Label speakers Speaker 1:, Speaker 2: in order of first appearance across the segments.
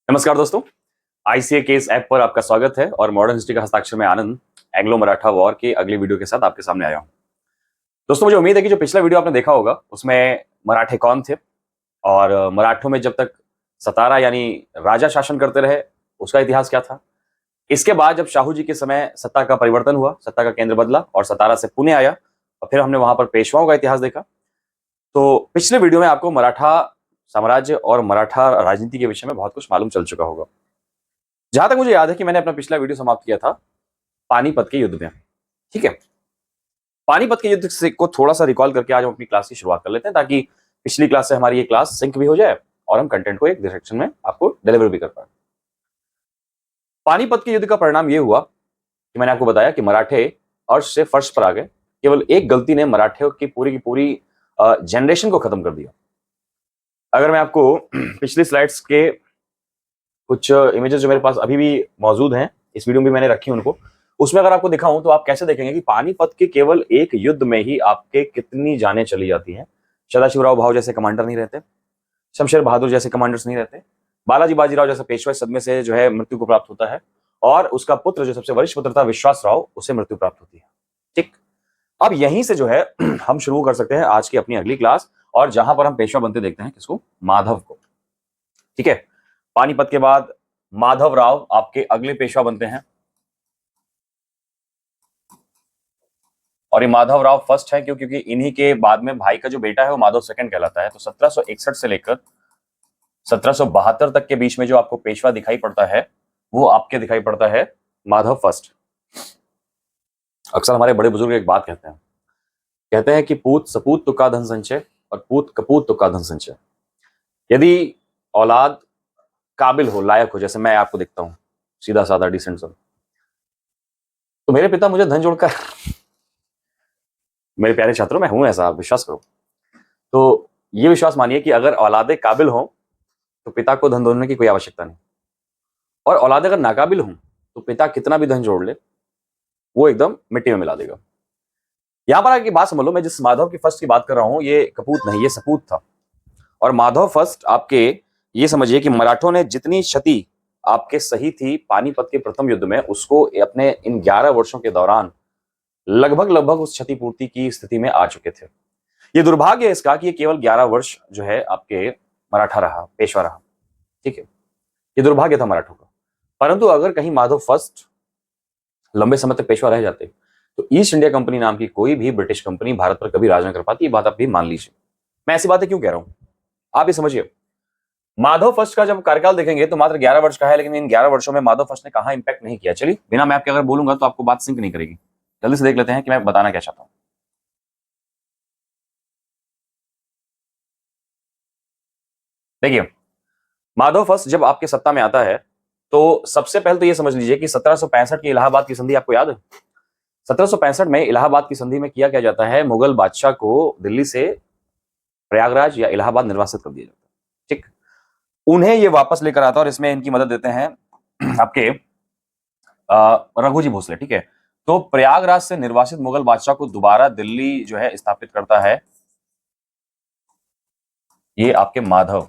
Speaker 1: नमस्कार दोस्तों, ICA case app पर आपका स्वागत है और मॉडर्न हिस्ट्री का हस्ताक्षर में आनंद एंग्लो मराठा वॉर के अगली वीडियो के साथ आपके सामने आया हूं। दोस्तों, मुझे उम्मीद है कि जो पिछला वीडियो आपने देखा होगा उसमें मराठे कौन थे और मराठों में जब तक सतारा यानी राजा शासन करते रहे उसका इतिहास क्या था। इसके बाद जब शाहू जी के समय सत्ता का परिवर्तन हुआ, सत्ता का केंद्र बदला और सतारा से पुणे आया और फिर हमने वहां पर पेशवाओं का इतिहास देखा। तो पिछले वीडियो में आपको मराठा साम्राज्य और मराठा राजनीति के विषय में बहुत कुछ मालूम चल चुका होगा। जहां तक मुझे याद है कि मैंने अपना पिछला वीडियो समाप्त किया था पानीपत के युद्ध में। ठीक है, पानीपत के युद्ध से को थोड़ा सा रिकॉल करके आज हम अपनी क्लास की शुरुआत कर लेते हैं ताकि पिछली क्लास से हमारी ये क्लास सिंक भी हो जाए और हम कंटेंट को एक डायरेक्शन में आपको डिलीवर भी कर पाए। पानीपत के युद्ध का परिणाम यह हुआ कि मैंने आपको बताया कि मराठे अर्श से फर्श पर आ गए। केवल एक गलती ने मराठे की पूरी जनरेशन को खत्म कर दिया। अगर मैं आपको पिछली स्लाइड्स के कुछ इमेजेस जो मेरे पास अभी भी मौजूद हैं, इस वीडियो में भी मैंने रखी उनको, उसमें अगर आपको दिखाऊं तो आप कैसे देखेंगे कि पानीपत के केवल एक युद्ध में ही आपके कितनी जानें चली जाती हैं। सदाशिवराव भाऊ जैसे कमांडर नहीं रहते, शमशेर बहादुर जैसे कमांडर्स नहीं रहते, बालाजी बाजीराव जैसा पेशवा इस सदमे से जो है मृत्यु को प्राप्त होता है और उसका पुत्र जो सबसे वरिष्ठ पुत्र था विश्वास राव, उसे मृत्यु प्राप्त होती है। ठीक, अब यहीं से जो है हम शुरू कर सकते हैं आज की अपनी अगली क्लास और जहां पर हम पेशवा बनते देखते हैं किसको, माधव को। ठीक है, पानीपत के बाद माधव राव आपके अगले पेशवा बनते हैं और ये माधव राव फर्स्ट है क्योंकि इन्हीं के बाद में भाई का जो बेटा है वो माधव सेकंड कहलाता है। तो 1761 से लेकर 1772 तक के बीच में जो आपको पेशवा दिखाई पड़ता है वो आपके दिखाई पड़ता है माधव फर्स्ट। अक्सर हमारे बड़े बुजुर्ग एक बात कहते हैं कि पूत सपूत तुका धन संचय और पूत कपूत तुका धन संचय। यदि औलाद काबिल हो, लायक हो, जैसे मैं आपको देखता हूं सीधा साधा डिसेंट सब, तो मेरे पिता मुझे धन जोड़कर मेरे प्यारे छात्रों, मैं हूं ऐसा, आप विश्वास करो। तो ये विश्वास मानिए कि अगर औलादे काबिल हो तो पिता को धन जोड़ने की कोई आवश्यकता नहीं, और औलाद अगर नाकाबिल हो तो पिता कितना भी धन जोड़ ले वो एकदम मिट्टी में मिला देगा। यहां पर आगे बात समझ लो, मैं जिस माधव की फर्स्ट की बात कर रहा हूं ये कपूत नहीं, ये सपूत था। और माधव फर्स्ट आपके ये समझिए कि मराठों ने जितनी क्षति आपके सही थी पानीपत के प्रथम युद्ध में, उसको अपने इन 11 वर्षों के दौरान लगभग उस क्षतिपूर्ति की स्थिति में आ चुके थे। ये दुर्भाग्य है इसका कि ये केवल 11 वर्ष जो है आपके मराठा रहा, पेशवा रहा। ठीक है, ये दुर्भाग्य था मराठों का। परंतु अगर कहीं माधव फर्स्ट लंबे समय तक पेशवा रह जाते तो ईस्ट इंडिया कंपनी नाम की कोई भी ब्रिटिश कंपनी भारत पर कभी राज न कर पाती। ये बात आप भी मान लीजिए। मैं ऐसी बातें क्यों कह रहा हूं आप ये समझिए। माधव फर्स्ट का जब कार्यकाल देखेंगे तो मात्र 11 वर्ष का है, लेकिन इन 11 वर्षों में माधव फर्स्ट ने कहां इंपैक्ट नहीं किया। चलिए, बिना मैप के अगर बोलूंगा तो आपको बात सिंक नहीं करेगी। जल्दी से देख लेते हैं कि मैं बताना क्या चाहता हूं। देखिए, माधव फर्स्ट जब आपके सत्ता में आता है तो सबसे पहले तो ये समझ लीजिए कि 1765 की इलाहाबाद की संधि आपको याद है। 1765 में इलाहाबाद की संधि में किया क्या जाता है, मुगल बादशाह को दिल्ली से प्रयागराज या इलाहाबाद निर्वासित कर दिया जाता है। ठीक, उन्हें ये वापस लेकर आता है और इसमें इनकी मदद देते हैं आपके रघुजी भोसले। ठीक है, तो प्रयागराज से निर्वासित मुगल बादशाह को दोबारा दिल्ली जो है स्थापित करता है ये आपके माधव।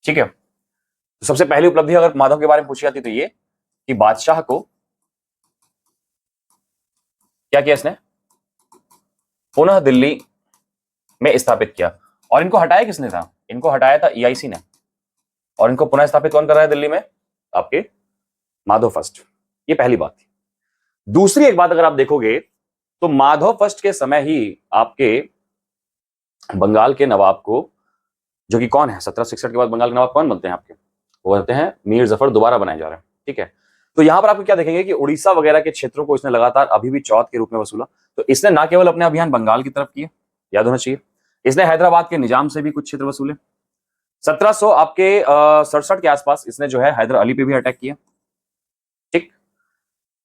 Speaker 1: ठीक है, तो सबसे पहली उपलब्धि अगर माधव के बारे में पूछी जाती तो ये कि बादशाह को क्या किया इसने, पुनः दिल्ली में स्थापित किया। और इनको हटाया किसने था, इनको हटाया था ईआईसी ने, और इनको पुनः स्थापित कौन कर रहा है दिल्ली में, आपके माधव फर्स्ट। ये पहली बात थी। दूसरी एक बात अगर आप देखोगे तो माधव फर्स्ट के समय ही आपके बंगाल के नवाब को, जो कि कौन है 1761 के बाद बंगाल के नवाब कौन बनते हैं आपके, वो रहते हैं मीर जफर, दोबारा बनाए जा रहे हैं। ठीक है, तो यहां पर आपको क्या देखेंगे कि उड़ीसा वगैरह के क्षेत्रों को इसने लगातार अभी भी चौथ के रूप में वसूला। तो इसने ना केवल अपने अभियान बंगाल की तरफ किए, याद होना चाहिए, इसने हैदराबाद के निजाम से भी कुछ क्षेत्र वसूले। 1700 आपके 67 के आसपास इसने जो है हैदर अली पे भी अटैक किया। ठीक,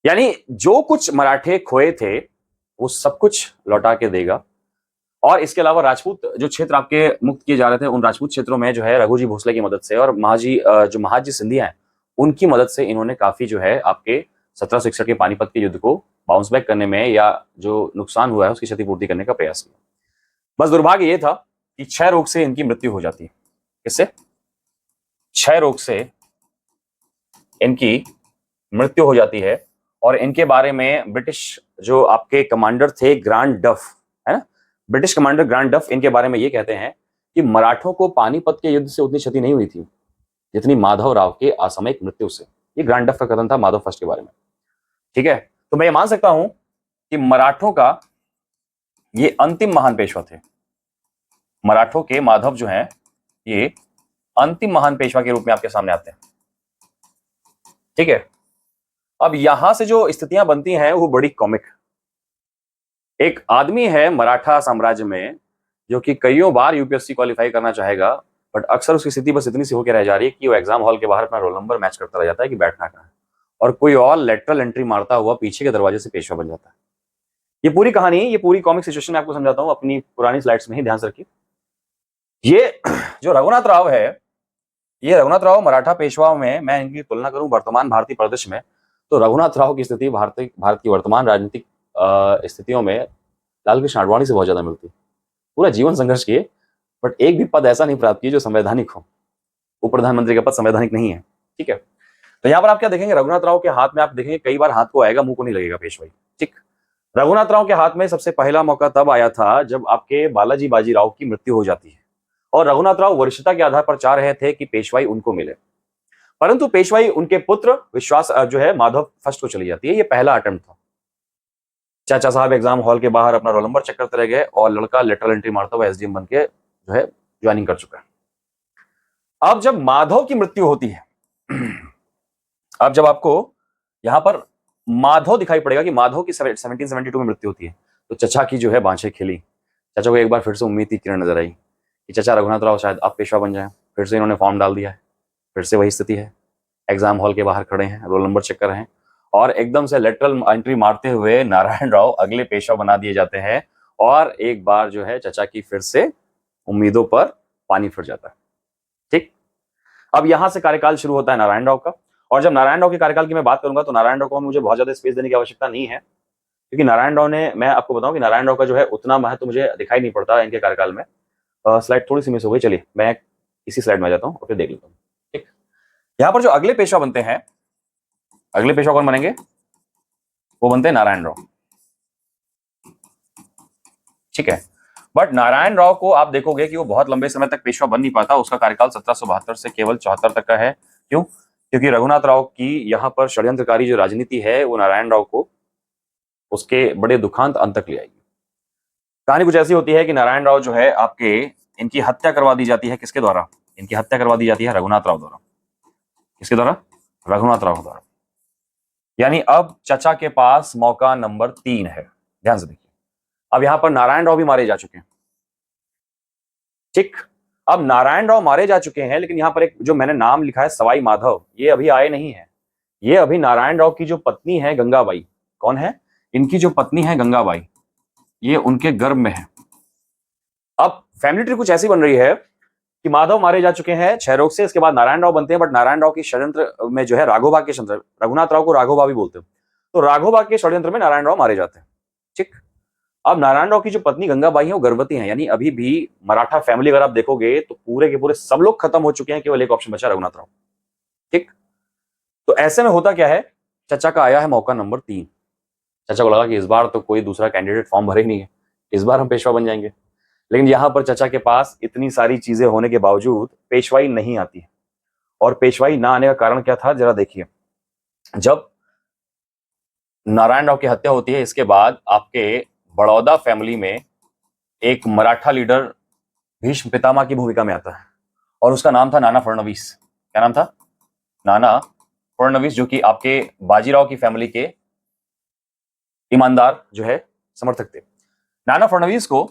Speaker 1: यानी जो कुछ मराठे खोए थे वो सब कुछ लौटा के देगा। और इसके अलावा राजपूत जो क्षेत्र आपके मुक्त किए जा रहे थे, उन राजपूत क्षेत्रों में जो है रघुजी भोसले की मदद से और जो महाजी सिंधिया हैं उनकी मदद से इन्होंने काफी जो है आपके 1761 के पानीपत के युद्ध को बाउंस बैक करने में या जो नुकसान हुआ है उसकी क्षतिपूर्ति करने का प्रयास किया। बस दुर्भाग्य ये था कि क्षय रोग से इनकी मृत्यु हो जाती है। किससे, क्षय रोग से इनकी मृत्यु हो जाती है। और इनके बारे में ब्रिटिश जो आपके कमांडर थे ग्रांड डफ, है ना, ब्रिटिश कमांडर ग्रांड डफ इनके बारे में ये कहते हैं कि मराठों को पानीपत के युद्ध से उतनी क्षति नहीं हुई थी जितनी माधवराव के असामयिक मृत्यु से। ये ग्रांड डफ का कथन था माधव फर्स्ट के बारे में। ठीक है, तो मैं ये मान सकता हूं कि मराठों का ये अंतिम महान पेशवा थे। मराठों के माधव जो हैं ये अंतिम महान पेशवा के रूप में आपके सामने आते हैं। ठीक है, अब यहां से जो स्थितियां बनती हैं वो बड़ी कॉमिक। एक आदमी है मराठा साम्राज्य में जो कि कईयों बार यूपीएससी क्वालिफाई करना चाहेगा, बट अक्सर उसकी स्थिति बस इतनी सी होकर रह जा रही है कि वो एग्जाम हॉल के बाहर अपना रोल नंबर मैच करता रह जाता है कि बैठना कहाँ है, और कोई और लेटरल एंट्री मारता हुआ पीछे के दरवाजे से पेशवा बन जाता है। ये पूरी कहानी, ये पूरी कॉमिक सिचुएशन आपको समझाता हूं अपनी पुरानी स्लाइड्स में ही, ध्यान से रखिए। ये जो रघुनाथ राव है, ये रघुनाथ राव मराठा पेशवाओं में मैं इनकी तुलना करूं वर्तमान भारतीय परिदृश्य में, तो रघुनाथ राव की स्थिति भारत की वर्तमान राजनीतिक स्थितियों में लाल कृष्ण आडवाणी से बहुत ज्यादा मिलती। पूरा जीवन संघर्ष किए, बट एक भी पद ऐसा नहीं प्राप्त किया जो संवैधानिक हो। उप प्रधानमंत्री का पद संवैधानिक नहीं है। ठीक है, तो यहाँ पर आप क्या देखेंगे, रघुनाथ राव के हाथ में आप देखेंगे कई बार हाथ को आएगा, मुंह को नहीं लगेगा पेशवाई। ठीक, रघुनाथ राव के हाथ में सबसे पहला मौका तब आया था जब आपके बालाजी बाजीराव की मृत्यु हो जाती है, और रघुनाथ राव वरिष्ठता के आधार पर चाह रहे थे कि पेशवाई उनको मिले, परंतु पेशवाई उनके पुत्र विश्वास जो है माधव फर्स्ट को चली जाती है। ये पहला अटेम्प्ट था। चाचा साहब एग्जाम हॉल के बाहर अपना रोल नंबर चेक करते रह गए और लड़का लेटरल एंट्री मारता हुआ एसडीएम बन के जो है ज्वाइनिंग कर चुका है। अब जब माधव की मृत्यु होती है, अब जब आपको यहां पर माधव दिखाई पड़ेगा कि माधव की 1772 में मृत्यु होती है, तो चचा की जो है बांछें खिली। चचा को एक बार फिर से उम्मीद की किरण नजर आई कि चचा रघुनाथ राव शायद अब पेशवा बन जाए। फिर से इन्होंने फॉर्म डाल दिया है, फिर से वही स्थिति है। एग्जाम हॉल के बाहर खड़े हैं, रोल नंबर चेक कर रहे हैं, और एकदम से लेटरल एंट्री मारते हुए नारायण राव अगले पेशवा बना दिए जाते हैं, और एक बार जो है चचा की फिर से उम्मीदों पर पानी फिर जाता है। ठीक, अब यहां से कार्यकाल शुरू होता है नारायण राव का। और जब नारायण राव के कार्यकाल की मैं बात करूंगा तो नारायण राव को मुझे बहुत ज्यादा स्पेस देने की आवश्यकता नहीं है, क्योंकि नारायण राव ने, मैं आपको बताऊं कि नारायण राव का जो है उतना महत्व मुझे दिखाई नहीं पड़ता इनके कार्यकाल में। स्लाइड थोड़ी सी मिस हो गई, चलिए मैं इसी स्लाइड में आ जाता हूं और फिर देख लेता हूं। ठीक, यहां पर जो अगले पेशवा बनते हैं, अगले पेशवा कौन बनेंगे, वो बनते हैं नारायण राव। ठीक है, बट नारायण राव को आप देखोगे कि वो बहुत लंबे समय तक पेशवा बन नहीं पाता। उसका कार्यकाल 1772 से केवल 74 तक का है। क्यों? क्योंकि रघुनाथ राव की यहाँ पर षड्यंत्रकारी जो राजनीति है वो नारायण राव को उसके बड़े दुखांत अंत तक ले आएगी। कहानी कुछ ऐसी होती है कि नारायण राव जो है आपके, इनकी हत्या करवा दी जाती है। किसके द्वारा? इनकी हत्या करवा दी जाती है रघुनाथ राव द्वारा। किसके द्वारा? रघुनाथ राव द्वारा। यानी अब चचा के पास मौका नंबर 3 है। ध्यान से देखिए, अब यहां पर नारायण राव भी मारे जा चुके हैं। ठीक, अब नारायण राव मारे जा चुके हैं, लेकिन यहां पर एक जो मैंने नाम लिखा है सवाई माधव, ये अभी आए नहीं है। ये अभी नारायण राव की जो पत्नी है गंगाबाई, कौन है? इनकी जो पत्नी है गंगाबाई, ये उनके गर्भ में है। अब फैमिली ट्री कुछ ऐसी बन रही है कि माधव मारे जा चुके हैं क्षय रोग से, इसके बाद नारायण राव बनते हैं, बट नारायण राव की षड्यंत्र में जो है राघोबा के षड्यंत्र, रघुनाथ राव को राघोबा भी बोलते हैं, तो राघोबा के षड्यंत्र में नारायण राव मारे जाते हैं। ठीक, अब नारायण राव की जो पत्नी गंगाबाई है वो गर्भवती है, यानी अभी भी मराठा फैमिली अगर आप देखोगे तो पूरे के पूरे सब लोग खत्म हो चुके हैं, केवल एक ऑप्शन बचा रघुनाथ राव। ठीक, तो ऐसे में होता क्या है, चचा का आया है मौका नंबर 3। चचा को लगा कि इस बार तो कोई दूसरा कैंडिडेट फॉर्म भरे ही नहीं है, इस बार हम पेशवा बन जाएंगे। लेकिन यहां पर चचा के पास इतनी सारी चीजें होने के बावजूद पेशवाई नहीं आती है। और पेशवाई ना आने का कारण क्या था, जरा देखिए। जब नारायण राव की हत्या होती है, इसके बाद आपके बड़ौदा फैमिली में एक मराठा लीडर भीष्म पितामह की भूमिका में आता है, और उसका नाम था नाना फडणवीस। क्या नाम था? नाना फडणवीस, जो कि आपके बाजीराव की फैमिली के ईमानदार जो है समर्थक थे। नाना फडणवीस को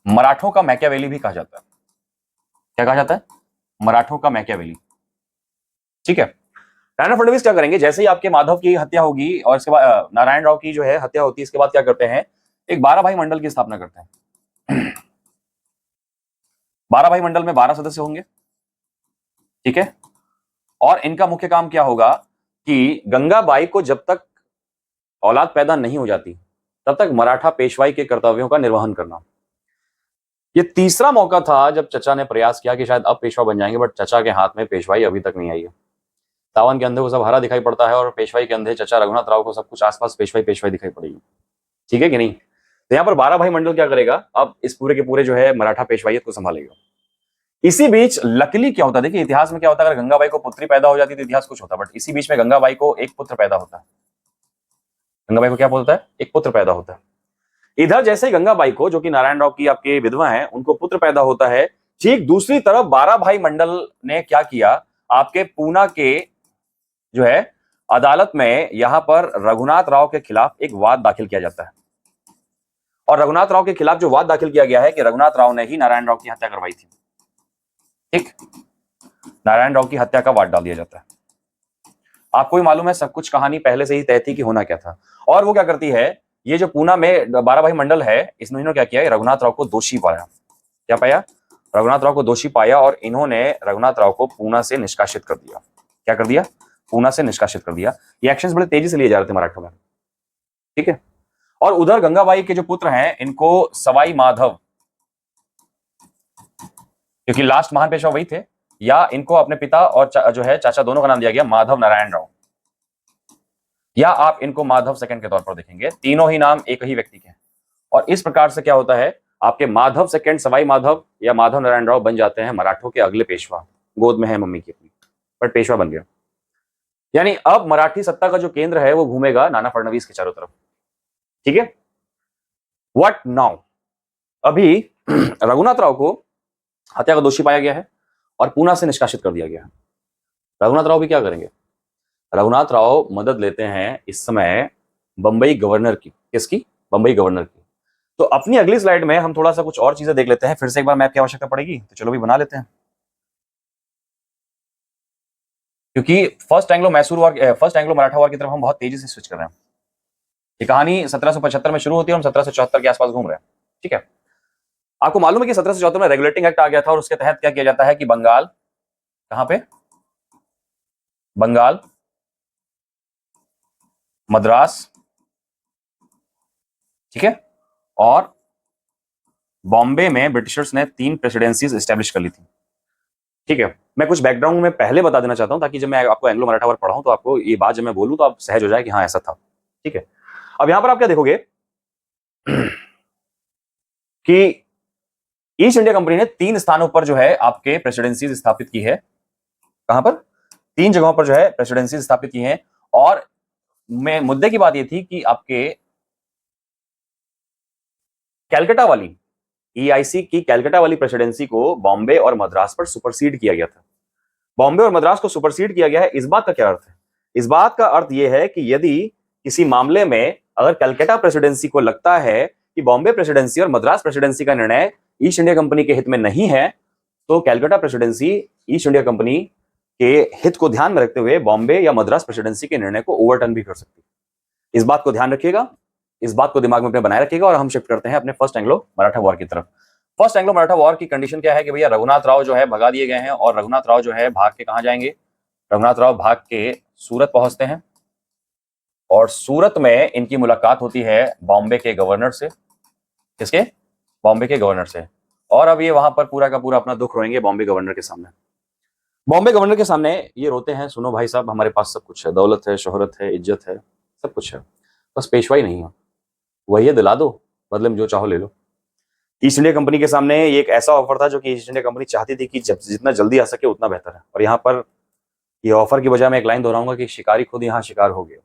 Speaker 1: मराठों का मैकियावेली भी कहा जाता है। क्या कहा जाता है? मराठों का मैकियावेली। ठीक है, नाना फडणवीस क्या करेंगे, जैसे ही आपके माधव की हत्या होगी और इसके बाद नारायण राव की जो है हत्या होती है, इसके बाद क्या करते हैं, एक 12 भाई मंडल की स्थापना करते हैं। 12 भाई मंडल में 12 सदस्य होंगे। ठीक है, और इनका मुख्य काम क्या होगा कि गंगाबाई को जब तक औलाद पैदा नहीं हो जाती तब तक मराठा पेशवाई के कर्तव्यों का निर्वहन करना। ये तीसरा मौका था जब चचा ने प्रयास किया कि शायद अब पेशवा बन जाएंगे, बट चचा के हाथ में पेशवाई अभी तक नहीं आई है। सावन के अंधे को सब हरा दिखाई पड़ता है और पेशवाई के अंधे चचा रघुनाथ राव को सब कुछ आसपास पेशवाई पेशवाई दिखाई पड़ेगी। ठीक है कि नहीं? तो यहाँ पर 12 भाई मंडल क्या करेगा, अब इस पूरे के पूरे जो है मराठा पेशवाइयत को संभालेगा। इसी बीच लकीली क्या होता है, देखिए इतिहास में क्या होता है, अगर गंगाबाई को पुत्री पैदा हो जाती तो इतिहास कुछ होता, बट इसी बीच में गंगाबाई को एक पुत्र पैदा होता है। गंगाबाई को क्या होता है? एक पुत्र पैदा होता है। इधर जैसे ही गंगाबाई को, जो कि नारायण राव की आपके विधवा हैं, उनको पुत्र पैदा होता है, ठीक दूसरी तरफ 12 भाई मंडल ने क्या किया, आपके पूना के जो है अदालत में यहां पर रघुनाथ राव के खिलाफ एक वाद दाखिल किया जाता है। और रघुनाथ राव के खिलाफ जो वाद दाखिल किया गया है कि रघुनाथ राव ने ही नारायण राव की हत्या करवाई थी। ठीक, नारायण राव की हत्या का वाद डाल दिया जाता है। आपको भी मालूम है सब कुछ कहानी पहले से ही तय थी कि होना क्या था। और वो क्या करती है, ये जो पूना में 12 भाई मंडल है, इन्होंने क्या किया, रघुनाथ राव को दोषी पाया। क्या पाया? रघुनाथ राव को दोषी पाया और इन्होंने रघुनाथ राव को पूना से निष्कासित कर दिया। क्या कर दिया? पूना से निष्कासित कर दिया। ये एक्शंस बड़े तेजी से लिए जा रहे थे मराठों में। ठीक है। और उधर गंगाबाई के जो पुत्र हैं, इनको सवाई माधव, क्योंकि लास्ट महान पेशवा वही थे, या इनको अपने पिता और जो है चाचा दोनों का नाम दिया गया माधव नारायण राव, या आप इनको माधव सेकंड के तौर पर देखेंगे। तीनों ही नाम एक ही व्यक्ति के हैं। और इस प्रकार से क्या होता है, आपके माधव सेकंड सवाई माधव या माधव नारायण राव बन जाते हैं मराठों के अगले पेशवा। गोद में है मम्मी की अपनी, पर पेशवा बन गया। यानी अब मराठी सत्ता का जो केंद्र है वो घूमेगा नाना फडणवीस के चारों तरफ। ठीक है। What now? अभी रघुनाथ राव को हत्या का दोषी पाया गया है और पूना से निष्कासित कर दिया गया है। रघुनाथ राव भी क्या करेंगे? रघुनाथ राव मदद लेते हैं इस समय बंबई गवर्नर की। किसकी? बंबई गवर्नर की। तो अपनी अगली स्लाइड में हम थोड़ा सा कुछ और चीजें देख लेते हैं। फिर से एक बार मैप की आवश्यकता पड़ेगी, तो चलो भी बना लेते हैं। क्योंकि first Anglo Mysore war, first Anglo Maratha war की तरफ हम बहुत तेजी से स्विच कर रहे हैं। ये कहानी 1775 में शुरू होती है, हम 1774 के आसपास घूम रहे हैं। ठीक है। आपको मालूम है कि 1774 में रेगुलेटिंग एक्ट आ गया था और उसके तहत क्या किया जाता है कि बंगाल, कहां पे? बंगाल, मद्रास, ठीक है, और बॉम्बे में ब्रिटिशर्स ने 3 प्रेसिडेंसीज एस्टेब्लिश कर ली थी। ठीक है। मैं कुछ बैकग्राउंड में पहले बता देना चाहता हूं ताकि जब मैं आपको एंग्लो मराठा वॉर पढ़ाऊं तो आपको ये बात जब मैं बोलूं तो आप सहज हो जाए कि हाँ ऐसा था। ठीक है। अब यहां पर आप क्या देखोगे कि ईस्ट इंडिया कंपनी ने 3 स्थानों पर जो है आपके प्रेसिडेंसीज स्थापित की है। कहां पर? 3 जगहों पर जो है प्रेसिडेंसीज स्थापित की हैं। और मैं मुद्दे की बात ये थी कि आपके कैलकाटा वाली ईआईसी की कैलकाटा वाली प्रेसिडेंसी को बॉम्बे और मद्रास पर सुपरसीड किया गया था। बॉम्बे और मद्रास को सुपरसीड किया गया है, इस बात का क्या अर्थ है? इस बात का अर्थ यह है कि यदि किसी मामले में अगर कलकत्ता प्रेसिडेंसी को लगता है कि बॉम्बे प्रेसिडेंसी और मद्रास प्रेसिडेंसी का निर्णय ईस्ट इंडिया कंपनी के हित में नहीं है, तो Calcutta presidency east India company के हित को ध्यान में रखते हुए बॉम्बे या मद्रास प्रेसिडेंसी के निर्णय को ओवरटर्न भी कर सकती है। इस बात को ध्यान रखिएगा, इस बात को दिमाग में अपने बनाए रखिएगा। और हम शिफ्ट करते हैं अपने फर्स्ट एंग्लो मराठा वॉर की तरफ। फर्स्ट एंग्लो मराठा वॉर की कंडीशन क्या है कि भैया रघुनाथ राव जो है भगा दिए गए हैं और रघुनाथ राव जो है भाग के कहां जाएंगे? रघुनाथ राव भाग के सूरत पहुंचते हैं और सूरत में इनकी मुलाकात होती है बॉम्बे के गवर्नर से। किसके? बॉम्बे के गवर्नर से। और अब ये वहां पर पूरा का पूरा अपना दुख रोएंगे बॉम्बे गवर्नर के सामने। बॉम्बे गवर्नर के सामने ये रोते हैं, सुनो भाई साहब, हमारे पास सब कुछ है, दौलत है, शोहरत है, इज्जत है, सब कुछ है, बस पेशवाई नहीं है। वही दिला दो, बदले में जो चाहो ले लो। ईस्ट इंडिया कंपनी के सामने ये एक ऐसा ऑफर था जो कि ईस्ट इंडिया कंपनी चाहती थी कि जितना जल्दी आ सके उतना बेहतर है। और यहाँ पर ये ऑफर की बजाय मैं एक लाइन दोहराऊंगा कि शिकारी खुद यहाँ शिकार हो गया।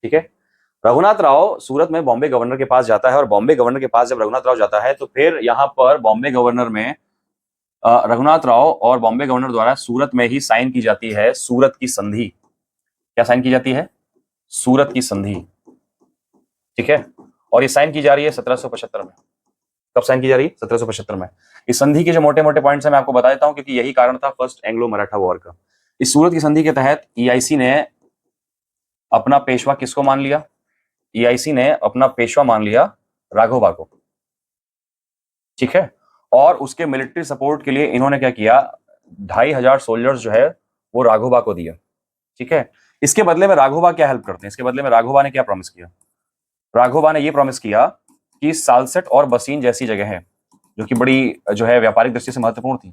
Speaker 1: ठीक है। रघुनाथ राव सूरत में बॉम्बे गवर्नर के पास जाता है और बॉम्बे गवर्नर के पास जब रघुनाथ राव जाता है तो फिर यहाँ पर बॉम्बे गवर्नर में रघुनाथ राव और बॉम्बे गवर्नर द्वारा सूरत में ही साइन की जाती है सूरत की संधि। क्या साइन की जाती है? सूरत की संधि। ठीक है। और ये साइन की जा रही है 1775 में। कब साइन की जा रही है? 1775 में। इस संधि के जो मोटे मोटे पॉइंट्स हैं मैं आपको बता देता हूं क्योंकि यही कारण था फर्स्ट एंग्लो मराठा वॉर का। इस सूरत की संधि के तहत ईआईसी ने अपना पेशवा किसको मान लिया? ईआईसी ने अपना पेशवा मान लिया राघोबा को। ठीक है। और उसके मिलिट्री सपोर्ट के लिए इन्होंने क्या किया, 2500 सोल्जर्स जो है वो राघोबा को दिया। ठीक है। इसके बदले में राघोबा क्या हेल्प करते हैं? इसके बदले में राघोबा ने क्या प्रॉमिस किया? राघोबा ने ये प्रॉमिस किया कि सालसेट और बसीन जैसी जगह है जो कि बड़ी जो है व्यापारिक दृष्टि से महत्वपूर्ण थी।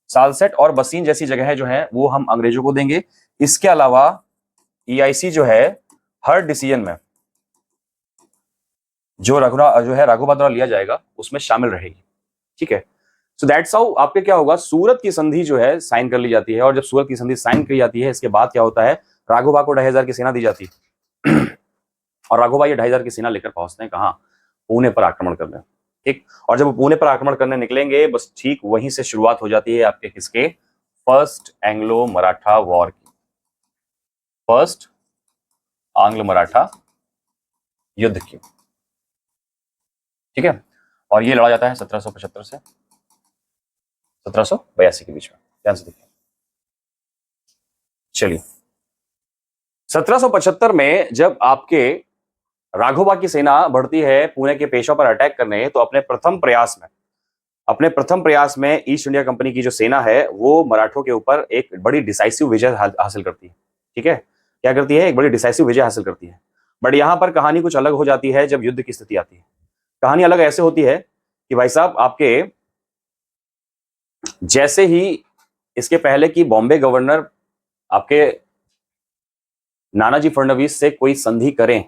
Speaker 1: सालसेट और बसीन जैसी जगह जो है वो हम अंग्रेजों को देंगे। इसके अलावा ईआईसी जो है हर डिसीजन में जो राघोबा द्वारा लिया जाएगा उसमें शामिल रहेगी। ठीक है, सो दैट्स हाउ आपके क्या होगा, सूरत की संधि जो है साइन कर ली जाती है। और जब सूरत की संधि साइन की जाती है, इसके बाद क्या होता है, राघोबा को 2500 की सेना दी जाती है और राघोबा ये 2500 की सेना लेकर पहुंचते हैं कहां, पुणे पर आक्रमण करने। ठीक, और जब वो पुणे पर आक्रमण करने निकलेंगे, बस ठीक वहीं से शुरुआत हो जाती है आपके किसके, फर्स्ट एंग्लो मराठा वॉर की, फर्स्ट आंग्ल मराठा युद्ध की। ठीक है, और ये लड़ा जाता है 1775 से 1782 के बीच में। ध्यान से देखिए। चलिए, 1775 में जब आपके राघोबा की सेना बढ़ती है पुणे के पेशवा पर अटैक करने, तो अपने प्रथम प्रयास में ईस्ट इंडिया कंपनी की जो सेना है वो मराठों के ऊपर एक बड़ी डिसाइसिव विजय हासिल करती है। ठीक है, क्या करती है, एक बड़ी डिसाइसिव विजय हासिल करती है। बट यहां पर कहानी कुछ अलग हो जाती है जब युद्ध की स्थिति आती है। कहानी अलग ऐसे होती है कि भाई साहब, आपके जैसे ही इसके पहले की बॉम्बे गवर्नर आपके नानाजी फडणवीस से कोई संधि करें,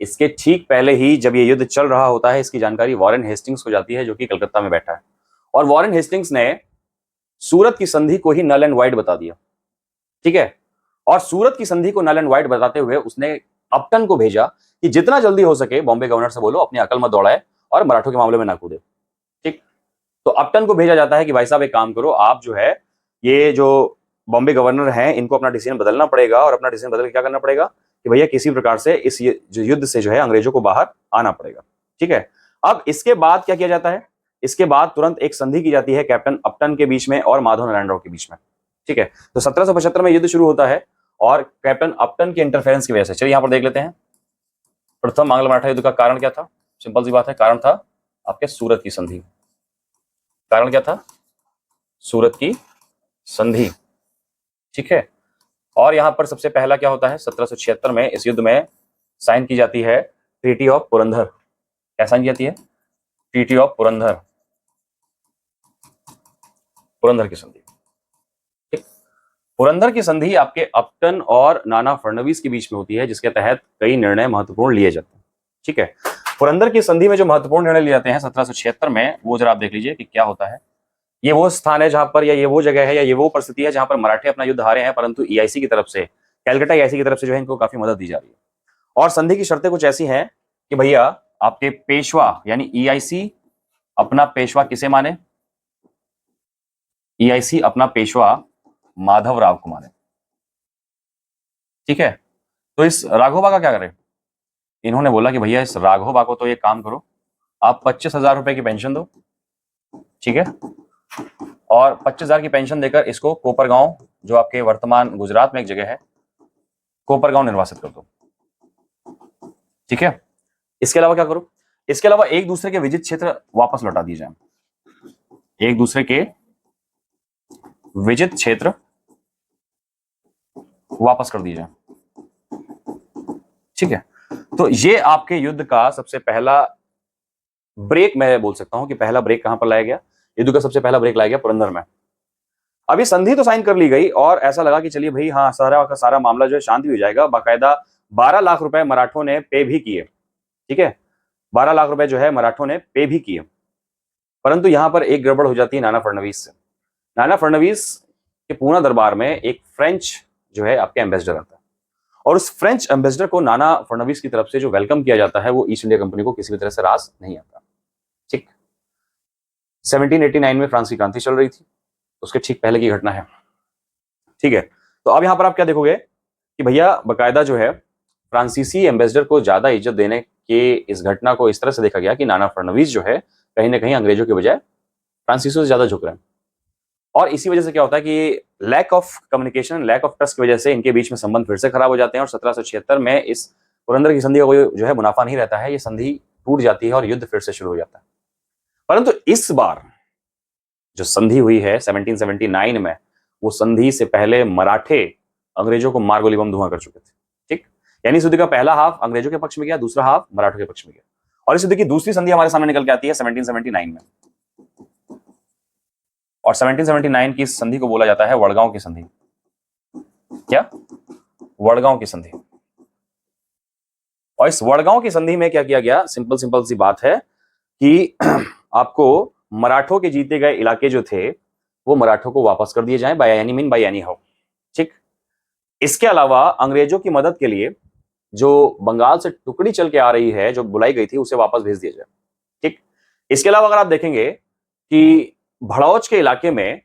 Speaker 1: इसके ठीक पहले ही जब ये युद्ध चल रहा होता है, इसकी जानकारी वॉरेन हेस्टिंग्स को जाती है, जो कि कलकत्ता में बैठा है। और वॉरेन हेस्टिंग्स ने सूरत की संधि को ही नल एंड वाइड बता दिया। ठीक है, और सूरत की संधि को नल एंड वाइड बताते हुए उसने अपटन को भेजा कि जितना जल्दी हो सके बॉम्बे गवर्नर से बोलो अपनी अकल मत दौड़ाए और मराठों के मामले में ना कूदे। ठीक, तो अपटन को भेजा जाता है कि भाई साहब एक काम करो, आप जो है ये जो बॉम्बे गवर्नर हैं इनको अपना डिसीजन बदलना पड़ेगा, और अपना डिसीजन बदल के क्या करना पड़ेगा कि भैया किसी प्रकार से इस जो युद्ध से जो है अंग्रेजों को बाहर आना पड़ेगा। ठीक है, अब इसके बाद क्या किया जाता है, इसके बाद तुरंत एक संधि की जाती है कैप्टन अपटन के बीच में और माधव नारायण राव के बीच में। ठीक है, तो 1775 में युद्ध शुरू होता है और कैप्टन अपटन के इंटरफेरेंस की वजह से। चलिए यहां पर देख लेते हैं, प्रथम आंग्ल मराठा युद्ध का कारण क्या था। सिंपल सी बात है, कारण था आपके सूरत की संधि। कारण क्या था, सूरत की संधि। ठीक है, और यहां पर सबसे पहला क्या होता है, 1776 में इस युद्ध में साइन की जाती है ट्रीटी ऑफ पुरंदर। क्या साइन की जाती है, ट्रीटी ऑफ पुरंदर, पुरंदर की संधि। ठीक, पुरंदर की संधि आपके अपटन और नाना फडणवीस के बीच में होती है, जिसके तहत कई निर्णय महत्वपूर्ण लिए जाते हैं। ठीक है, पुरंदर की संधि में जो महत्वपूर्ण निर्णय लिए जाते हैं 1776 में, वो जरा आप देख लीजिए कि क्या होता है। ये वो स्थान है जहां पर, या ये वो जगह है, या ये वो परिस्थिति है जहां पर मराठे अपना युद्ध हारे हैं, परंतु ईआईसी की तरफ से, कैलकाटा ईआईसी की तरफ से जो है इनको काफी मदद दी जा रही है। और संधि की शर्तें कुछ ऐसी हैं कि भैया आपके पेशवा यानी ईआईसी अपना पेशवा किसे माने, ईआईसी अपना पेशवा माधव राव को माने। ठीक है, तो इस राघोबा का क्या करें, इन्होंने बोला कि भैया इस राघोबा को तो ये काम करो, आप 25,000 रुपए की पेंशन दो। ठीक है, और 25,000 की पेंशन देकर इसको कोपरगांव, जो आपके वर्तमान गुजरात में एक जगह है, कोपरगांव निर्वासित कर दो। ठीक है, इसके अलावा क्या करो, इसके अलावा एक दूसरे के विजित क्षेत्र वापस लौटा दिए जाए, एक दूसरे के विजित क्षेत्र वापस कर दिए जाए। ठीक है, तो ये आपके युद्ध का सबसे पहला ब्रेक, मैं बोल सकता हूं कि पहला ब्रेक कहां पर लाया गया, युद्ध का सबसे पहला ब्रेक लाया गया पुरंदर में। अभी संधि तो साइन कर ली गई और ऐसा लगा कि चलिए भाई हाँ, सारा का सारा मामला जो है शांति हो जाएगा। बाकायदा 12 लाख रुपए मराठों ने पे भी किए। ठीक है, 12 लाख रुपए जो है मराठों ने पे भी किए, परंतु यहां पर एक गड़बड़ हो जाती है नाना फडणवीस से। नाना फडणवीस के पूना दरबार में एक फ्रेंच जो है आपके एम्बेसडर आता है, और उस फ्रेंच एम्बेसडर को नाना फडणवीस की तरफ से जो वेलकम किया जाता है वो ईस्ट इंडिया कंपनी को किसी भी तरह से रास नहीं आता। ठीक, 1789 में फ्रांस की क्रांति चल रही थी, उसके ठीक पहले की घटना है। ठीक है, तो अब यहां पर आप क्या देखोगे कि भैया बकायदा जो है फ्रांसीसी एम्बेसडर को ज्यादा इज्जत देने के इस घटना को इस तरह से देखा गया कि नाना फडणवीस जो है कहीं ना कहीं अंग्रेजों के बजाय फ्रांसीसियों से ज्यादा झुक रहे हैं। और इसी वजह से क्या होता है कि lack of communication, lack of trust की वजह से इनके बीच में संबंध फिर से खराब हो जाते हैं। और 1776 में इस पुरंदर की संधि का कोई जो है मुनाफा नहीं रहता है, ये संधि टूट जाती है और युद्ध फिर से शुरू हो जाता है। परंतु इस बार जो संधि हुई है 1779 में, वो संधि से पहले मराठे अंग्रेजों को मार गोली बम धुआं कर चुके थे। ठीक, यानी इस युद्ध का पहला हाफ अंग्रेजों के पक्ष में गया, दूसरा हाफ मराठों के पक्ष में गया। और इस युद्ध की दूसरी संधि हमारे सामने निकल के आती है 1779 में। और 1779 की इस संधि को बोला जाता है वडगांव की संधि। क्या? वडगांव की संधि। और इस वडगांव की संधि में क्या किया गया? सिंपल सिंपल सी बात है कि आपको मराठों के जीते गए इलाके जो थे वो मराठों को वापस कर दिए जाएं, by any mean by any how. ठीक। इसके अलावा अंग्रेजों की मदद के लिए जो बंगाल से टुकड़ी चल के आ रही है, जो बुलाई गई थी, उसे वापस भेज दिया जाए। ठीक। इसके अलावा अगर आप देखेंगे कि भड़ौच के इलाके में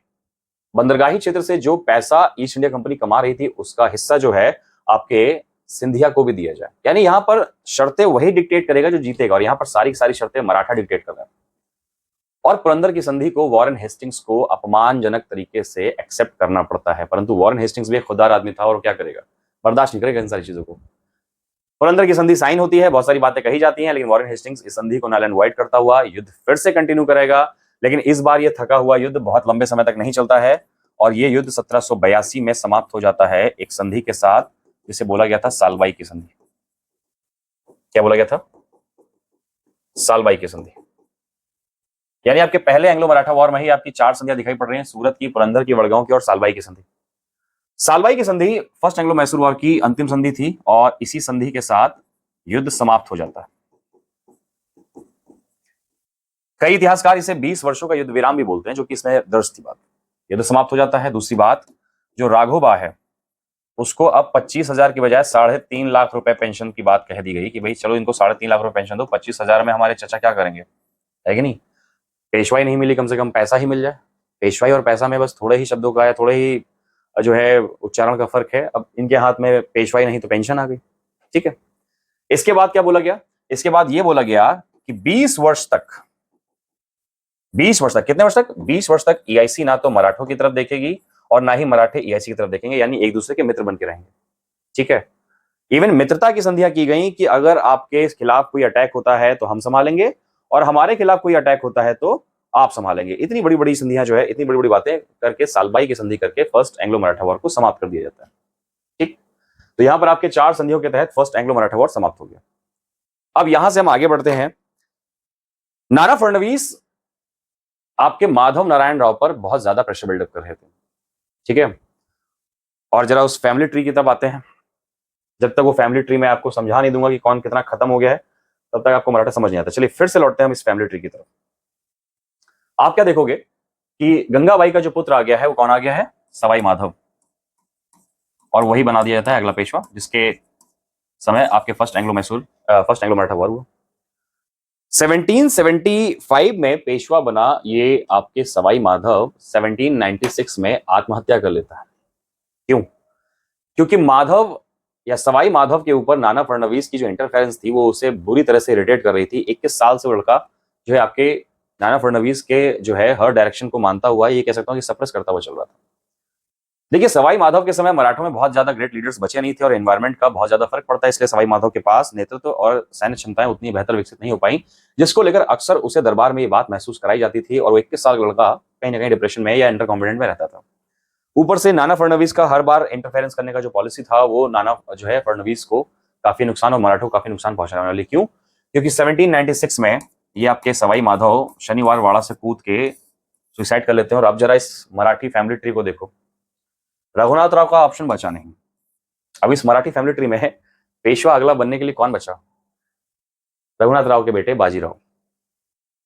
Speaker 1: बंदरगाही क्षेत्र से जो पैसा ईस्ट इंडिया कंपनी कमा रही थी उसका हिस्सा जो है आपके सिंधिया को भी दिया जाए। यानी यहां पर शर्तें वही डिक्टेट करेगा जो जीतेगा, और यहां पर सारी सारी शर्तें मराठा डिक्टेट कर रहा है। और पुरंदर की संधि को वॉरेन हेस्टिंग्स को अपमानजनक तरीके से एक्सेप्ट करना पड़ता है, परंतु वॉरेन हेस्टिंग्स भी एक खुददार आदमी था और क्या करेगा, बर्दाश्त नहीं करेगा इन सारी चीजों को। पुरंदर की संधि साइन होती है, बहुत सारी बातें कही जाती हैं, लेकिन वॉरेन हेस्टिंग्स इस संधि को नल एंड वॉइड करता हुआ युद्ध फिर से कंटिन्यू करेगा। लेकिन इस बार यह थका हुआ युद्ध बहुत लंबे समय तक नहीं चलता है, और यह युद्ध 1782 में समाप्त हो जाता है एक संधि के साथ जिसे बोला गया था सालबाई की संधि। क्या बोला गया था? सालबाई की संधि। यानी आपके पहले एंग्लो मराठा वॉर में ही आपकी 4 संधियां दिखाई पड़ रही हैं, सूरत की, पुरंदर की, वडगांव की और सालबाई की संधि। सालबाई की संधि फर्स्ट एंग्लो मैसूर वॉर की अंतिम संधि थी, और इसी संधि के साथ युद्ध समाप्त हो जाता है। कई इतिहासकार इसे 20 वर्षों का युद्ध विराम भी बोलते हैं, जो कि इसमें दर्ज थी बात। युद्ध समाप्त हो जाता है। दूसरी बात, जो राघोबा है उसको अब 25,000 की बजाय 3.5 लाख रुपए पेंशन की बात कह दी गई कि भाई चलो इनको 3.5 लाख रुपए पेंशन दो, 25,000 में हमारे चचा क्या करेंगे, है कि नहीं? पेशवाई नहीं मिली, कम से कम पैसा ही मिल जाए। पेशवाई और पैसा में बस थोड़े ही शब्दों का है, थोड़े ही जो है उच्चारण का फर्क है। अब इनके हाथ में पेशवाई नहीं तो पेंशन आ गई। ठीक है। इसके बाद क्या बोला गया? इसके बाद यह बोला गया कि 20 वर्ष तक, 20 वर्ष तक, कितने वर्ष तक? 20 वर्ष तक ईआईसी ना तो मराठों की तरफ देखेगी और ना ही मराठे ईआईसी की तरफ देखेंगे, यानी एक दूसरे के मित्र बन के रहेंगे। ठीक है। इवन मित्रता की संधियां की गई कि अगर आपके खिलाफ कोई अटैक होता है तो हम संभालेंगे, और हमारे खिलाफ कोई अटैक होता है तो आप संभालेंगे। इतनी बड़ी बड़ी संधियां जो है, इतनी बड़ी बड़ी बातें करके सालबाई की संधि करके फर्स्ट एंग्लो मराठा वॉर को समाप्त कर दिया जाता है। ठीक। तो यहां पर आपके 4 संधियों के तहत फर्स्ट एंग्लो मराठा वॉर समाप्त हो गया। अब यहां से हम आगे बढ़ते हैं। नाना फडणवीस आपके माधव नारायण राव पर बहुत ज्यादा प्रेशर बिल्डअप कर रहे थे। ठीक है। और जरा उस फैमिली ट्री की तरफ आते हैं। जब तक वो फैमिली ट्री में आपको समझा नहीं दूंगा कि कौन कितना खत्म हो गया है, तब तक आपको मराठा समझ नहीं आता। चलिए फिर से लौटते हैं हम इस फैमिली ट्री की तरफ। आप क्या देखोगे कि गंगाबाई का जो पुत्र आ गया है वो कौन आ गया है? सवाई माधव। और वही बना दिया जाता है अगला पेशवा, जिसके समय आपके फर्स्ट एंग्लो मराठा वॉर हुआ। 1775 में पेशवा बना ये आपके सवाई माधव 1796 में आत्महत्या कर लेता है। क्यों? क्योंकि माधव या सवाई माधव के ऊपर नाना फडणवीस की जो इंटरफेरेंस थी वो उसे बुरी तरह से इरिटेट कर रही थी। 21 साल से वो लड़का जो है आपके नाना फडणवीस के जो है हर डायरेक्शन को मानता हुआ, ये कह सकता हूं कि सप्रेस करता हुआ चल रहा था। देखिए, सवाई माधव के समय मराठों में बहुत ज्यादा ग्रेट लीडर्स बचे नहीं थे और एनवायरमेंट का बहुत ज्यादा फर्क पड़ता है, इसलिए सवाई माधव के पास नेतृत्व और सैन्य क्षमताएं उतनी बेहतर विकसित नहीं हो पाई, जिसको लेकर अक्सर उसे दरबार में ये बात महसूस कराई जाती थी, और वो 21 साल का लड़का कहीं ना कहीं डिप्रेशन में या इंटर कॉन्फिडेंट में रहता था। ऊपर से नाना फडणवीस का हर बार इंटरफेरेंस करने का जो पॉलिसी था वो नाना जो है फडणवीस को काफी नुकसान और मराठों को काफी नुकसान पहुंचाने वाली। क्यों? क्योंकि 1796 में ये आपके सवाई माधव शनिवार वाड़ा से कूद के सुसाइड कर लेते हैं। और अब जरा इस मराठी फैमिली ट्री को देखो, रघुनाथ राव का ऑप्शन बचा नहीं। अब इस मराठी फैमिली ट्री में पेशवा अगला बनने के लिए कौन बचा? रघुनाथ राव के बेटे बाजीराव,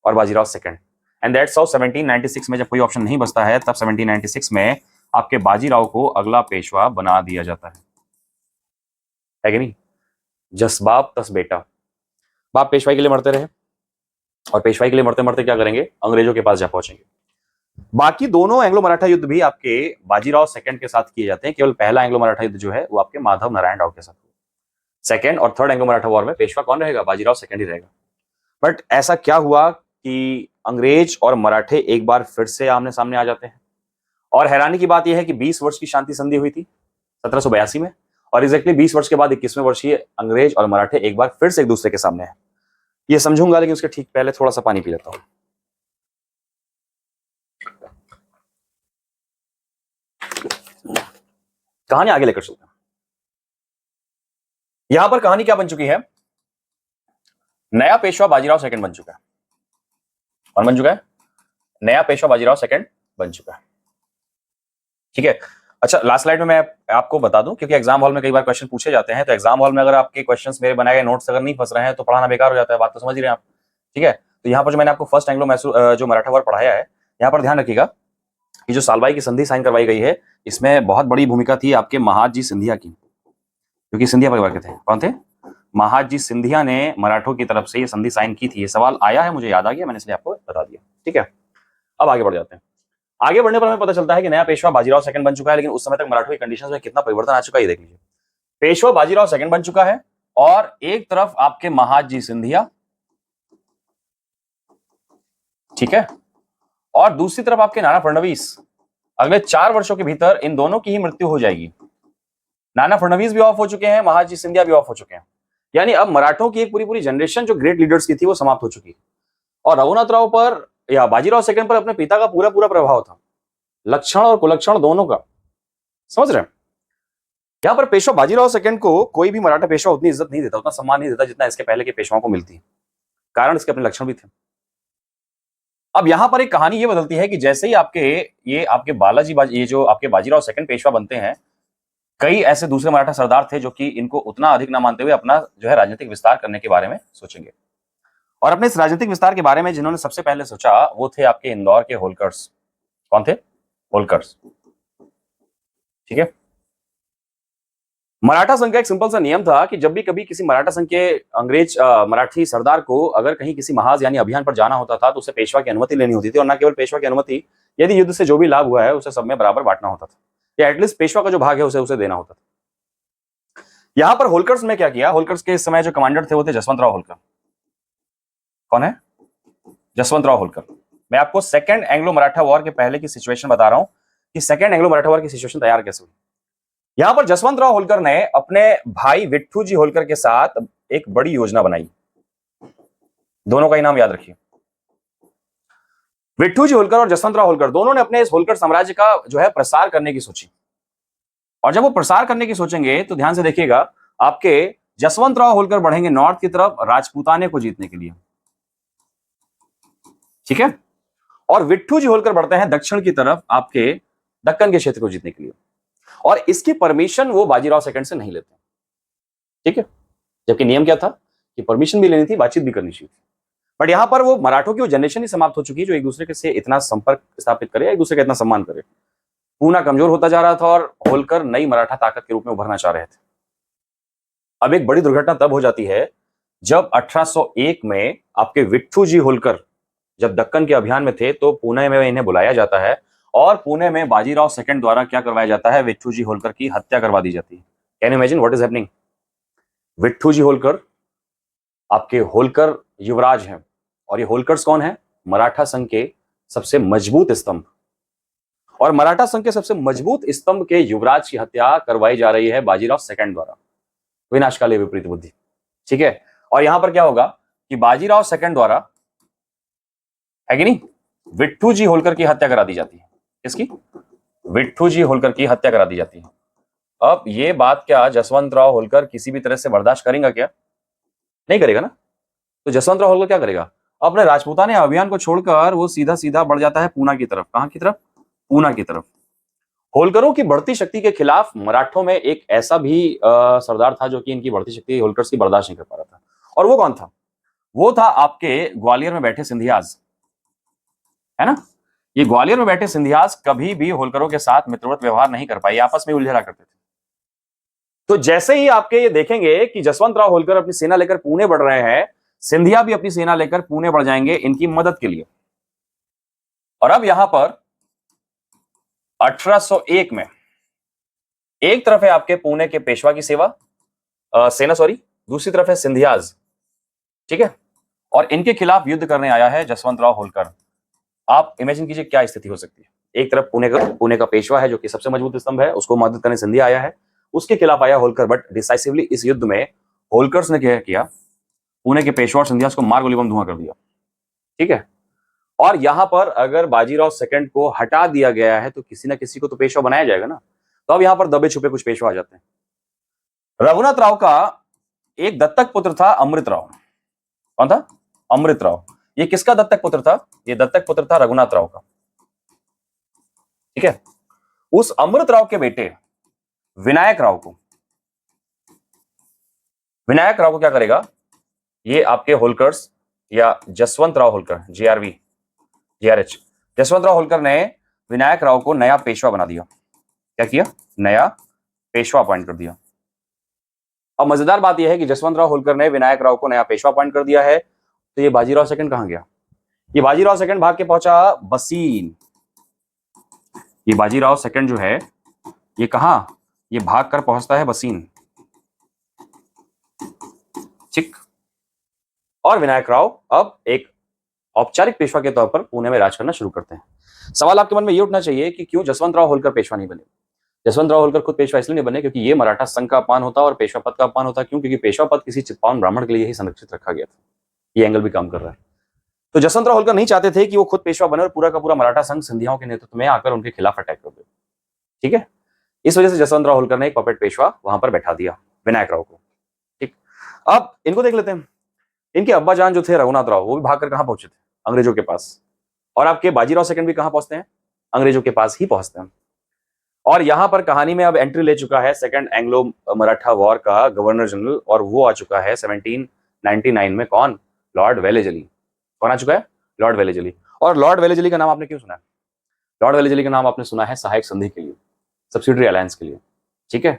Speaker 1: और Bajirao second. And that's how 1796 में जब कोई ऑप्शन नहीं बचता है, तब 1796 में आपके बाजीराव को अगला पेशवा बना दिया जाता है कि नहीं? जस बाप तस बेटा। बाप पेशवाई के लिए मरते रहे, और पेशवाई के लिए मरते मरते क्या करेंगे? अंग्रेजों के पास जा पहुंचेंगे। बाकी दोनों एंग्लो मराठा युद्ध भी आपके बाजीराव सेकंड के साथ किए जाते हैं। केवल पहला एंग्लो मराठा युद्ध जो है वो आपके माधव नारायण राव के साथ। सेकंड और थर्ड एंग्लो मराठा वॉर में पेशवा कौन रहेगा? बाजीराव सेकंड ही रहेगा। बट ऐसा क्या हुआ कि अंग्रेज और मराठे एक बार फिर से आमने सामने आ जाते हैं? और हैरानी की बात यह है कि 20 वर्ष की शांति संधि हुई थी 1782 में, और एग्जैक्टली 20 वर्ष के बाद 21वें वर्ष ही अंग्रेज और मराठे एक बार फिर से एक दूसरे के सामने हैं। ये समझूंगा, लेकिन उसके ठीक पहले थोड़ा सा पानी पी लेता हूं। कहानी आगे लेकर चलते हैं। यहां पर कहानी क्या बन चुकी है? नया पेशवा बाजीराव सेकंड बन चुका है। कौन बन चुका है? नया पेशवा बाजीराव सेकंड बन चुका है। ठीक है, अच्छा लास्ट स्लाइड में मैं आपको बता दूं, क्योंकि एग्जाम हॉल में कई बार क्वेश्चन पूछे जाते हैं, तो एग्जाम हॉल में अगर आपके क्वेश्चंस मेरे बनाए गए नोट्स अगर नहीं फंस रहे हैं तो पढ़ाना बेकार हो जाता है, बात तो समझ ही रहे हैं आप। ठीक है, तो यहाँ पर जो मैंने आपको फर्स्ट एंग्लो मैसूर जो मराठा वार पढ़ाया है, यहाँ पर ध्यान रखिएगा कि जो सालबाई की संधि साइन करवाई गई है, इसमें बहुत बड़ी भूमिका थी आपके महाजी सिंधिया की, क्योंकि सिंधिया परिवार के थे। कौन थे? महाजी सिंधिया ने मराठों की तरफ से ये संधि साइन की थी। ये सवाल आया है, मुझे याद आ गया, मैंने इसलिए आपको बता दिया। ठीक है, अब आगे बढ़ जाते हैं। आगे बढ़ने पर हमें पता चलता है कि नया पेशवा बाजीराव सेकंड बन चुका है, लेकिन उस समय तक मराठों की कंडीशंस में कितना परिवर्तन आ चुका है ये देख लीजिए। पेशवा बाजीराव सेकंड बन चुका है और एक तरफ आपके महाजी सिंधिया, ठीक है, और दूसरी तरफ आपके नाना फडणवीस। अगले 4 वर्षों के भीतर इन दोनों की ही मृत्यु हो जाएगी। नाना फडणवीस भी ऑफ हो चुके हैं, महाजी सिंधिया भी ऑफ हो चुके हैं, यानी अब मराठों की एक पूरी पूरी जनरेशन जो ग्रेट लीडर्स की थी वो समाप्त हो चुकी है। और रघुनाथ राव पर या बाजीराव सेकंड पर अपने पिता का पूरा पूरा प्रभाव था, लक्षण और कुलक्षण दोनों का। समझ रहे हैं? यहां पर पेशवा बाजीराव सेकंड को कोई भी मराठा पेशवा उतनी इज्जत नहीं देता, उतना सम्मान नहीं देता जितना इसके पहले के पेशवाओं को मिलती। कारण इसके अपने लक्षण भी थे। अब यहां पर एक कहानी ये बदलती है कि जैसे ही आपके बालाजी ये जो आपके बाजीराव सेकंड पेशवा बनते हैं, कई ऐसे दूसरे मराठा सरदार थे जो कि इनको उतना अधिक ना मानते हुए अपना जो है राजनीतिक विस्तार करने के बारे में सोचेंगे। और अपने इस राजनीतिक विस्तार के बारे में जिन्होंने सबसे पहले सोचा वो थे आपके इंदौर के होलकर्स। कौन थे? होलकर्स। ठीक है, मराठा संघ का एक सिंपल सा नियम था कि जब भी कभी किसी मराठा संघ के मराठी सरदार को अगर कहीं किसी महाज यानी अभियान पर जाना होता था तो उसे पेशवा की अनुमति लेनी होती थी, और न केवल पेशवा की अनुमति, यदि युद्ध से जो भी लाभ हुआ है उसे सब में बराबर बांटना होता था, या एटलीस्ट पेशवा का जो भाग है उसे देना होता था। यहां पर होलकर्स ने क्या किया? होलकर्स के इस समय जो कमांडर थे वो थे जसवंत राव होलकर। कौन है? जसवंत राव होलकर। मैं आपको सेकंड एंग्लो मराठा वॉर के पहले की सिचुएशन बता रहा हूं कि सेकंड एंग्लो मराठा वॉर की सिचुएशन तैयार कैसे हुई। यहां पर जसवंत राव होलकर ने अपने भाई विट्ठू जी होलकर के साथ एक बड़ी योजना बनाई। दोनों का ही नाम याद रखिए, विट्ठू जी होलकर और जसवंत राव होलकर। दोनों ने अपने इस होलकर साम्राज्य का जो है प्रसार करने की सोची। और जब वो प्रसार करने की सोचेंगे तो ध्यान से देखिएगा, आपके जसवंत राव होलकर बढ़ेंगे नॉर्थ की तरफ राजपूताने को जीतने के लिए। ठीक है, और विट्ठू जी होलकर बढ़ते हैं दक्षिण की तरफ आपके दक्कन के क्षेत्र को जीतने के लिए, और इसकी परमिशन वो बाजीराव सेकंड से नहीं लेते। ठीक है, जबकि नियम क्या था कि परमिशन भी लेनी थी, बातचीत भी करनी चाहिए। बट यहां पर वो मराठों की वो जनरेशन ही समाप्त हो चुकी है जो एक दूसरे के से इतना संपर्क स्थापित करे, एक दूसरे का इतना सम्मान करे। पूना कमजोर होता जा रहा था और होलकर नई मराठा ताकत के रूप में उभरना चाह रहे थे। अब एक बड़ी दुर्घटना तब हो जाती है जब 1801 में आपके विट्ठू जी होलकर जब दक्कन के अभियान में थे तो पुणे में इन्हें बुलाया जाता है, और पुणे में बाजीराव सेकंड द्वारा क्या करवाया जाता है? विट्ठू जी होलकर की हत्या करवा दी जाती है। Can you imagine what is happening? Vitthu ji Holkar आपके होलकर युवराज हैं, और ये होलकर्स कौन है? मराठा संघ के सबसे मजबूत स्तंभ, और मराठा संघ के सबसे मजबूत स्तंभ के युवराज की हत्या करवाई जा रही है बाजीराव सेकंड द्वारा। विनाशकाली विपरीत बुद्धि। ठीक है, और यहां पर क्या होगा कि बाजीराव सेकंड द्वारा है कि नहीं, विट्ठू जी होलकर की हत्या करा दी जाती है। किसकी? विट्ठू जी होलकर की हत्या करा दी जाती है। अब ये बात क्या जसवंत राव होलकर किसी भी तरह से बर्दाश्त करेंगे क्या? नहीं करेगा ना। तो जसवंत राव होलकर क्या करेगा? अपने राजपूताने अभियान को छोड़कर वो सीधा सीधा बढ़ जाता है पूना की तरफ। कहां की तरफ? पूना की तरफ। होलकरों की बढ़ती शक्ति के खिलाफ मराठों में एक ऐसा भी सरदार था जो कि इनकी बढ़ती शक्ति होलकर्स की बर्दाश्त नहीं कर पा रहा था, और वो कौन था? वो था आपके ग्वालियर में बैठे सिंधियाज, है ना। ये ग्वालियर में बैठे सिंधियाज कभी भी होलकरों के साथ मित्रवत व्यवहार नहीं कर पाए, आपस में उलझे रहा करते थे। तो जैसे ही आपके ये देखेंगे कि जसवंत राव होलकर अपनी सेना लेकर पुणे बढ़ रहे हैं, सिंधिया भी अपनी सेना लेकर पुणे बढ़ जाएंगे इनकी मदद के लिए। और अब यहां पर 1801 में एक तरफ है आपके पुणे के पेशवा की सेना, दूसरी तरफ है सिंधियाज। ठीक है, और इनके खिलाफ युद्ध करने आया है जसवंत राव होलकर। आप इमेजिन कीजिए क्या स्थिति हो सकती है। एक तरफ पुणे का पेशवा है जो कि सबसे मजबूत स्तंभ है, उसको मदद करने सिंधिया आया है, उसके खिलाफ आया होलकर। बट डिसाइसिवली इस युद्ध में होलकर्स ने क्या किया? पुणे के पेशवा और सिंधियाज को मार गोली बम धुआं कर दिया। ठीक है, और यहां पर अगर बाजीराव सेकंड को हटा दिया गया है तो किसी ना किसी को तो पेशवा बनाया जाएगा ना। तो अब यहां पर दबे छुपे कुछ पेशवा आ जाते हैं। रघुनाथ राव का एक दत्तक पुत्र था अमृत राव। कौन था? अमृत राव। ये किसका दत्तक पुत्र था? ये दत्तक पुत्र था रघुनाथ राव का। ठीक है। उस अमृतराव के बेटे विनायक राव को क्या करेगा, ये आपके होलकर्स या जसवंत राव होलकर, JRV JRH, जसवंत राव होलकर ने विनायक राव को नया पेशवा बना दिया। क्या किया, नया पेशवा अपॉइंट कर दिया। अब मजेदार बात यह है कि जसवंत राव होलकर ने विनायक राव को नया पेशवा अपॉइंट कर दिया है, तो ये बाजीराव सेकंड कहां गया? ये बाजीराव सेकंड भाग के पहुंचा बसीन। ये बाजीराव सेकंड जो है ये कहां, ये भाग कर पहुंचता है बसीन। ठीक। और विनायक राव अब एक औपचारिक पेशवा के तौर पर पुणे में राज करना शुरू करते हैं। सवाल आपके मन में ये उठना चाहिए कि क्यों जसवंत राव होलकर पेशवा नहीं बने? जसवंत राव होलकर खुद पेशवा इसलिए नहीं बने क्योंकि ये मराठा संघ का अपमान होता और पेशवा पद का अपमान होता। क्यों? क्योंकि पेशवा पद किसी चित्पावन ब्राह्मण के लिए ही संरक्षित रखा गया था। ये एंगल भी काम कर रहा है। तो जसवंत राव होलकर नहीं चाहते थे कि वो खुद पेशवा बने और पूरा का पूरा मराठा संघ सिंधियाओं के नेतृत्व में आकर उनके खिलाफ अटैक कर दे। ठीक है, इस वजह से जसवंत राव होलकर ने एक पपेट पेशवा वहां पर बैठा दिया, विनायक राव को। ठीक, अब इनको देख लेते हैं। इनके अब्बा जान जो थे रघुनाथ राव, वो भी भागकर कहां पहुंचे थे? अंग्रेजों के पास। और आपके बाजीराव सेकंड भी कहां पहुंचते हैं? अंग्रेजों के पास ही पहुंचते हैं। और यहां पर कहानी में अब एंट्री ले चुका है सेकंड एंग्लो मराठा वॉर का गवर्नर जनरल, और वो आ चुका है 1799 में। कौन? Lord Wellesley. कौन आ चुका है? Lord Wellesley. और लॉर्ड वेलेजली का नाम आपने क्यों सुना है? लॉर्ड वेलेजली का नाम आपने सुना है सहायक संधि के लिए, सब्सिडरी अलायंस के लिए। ठीक है,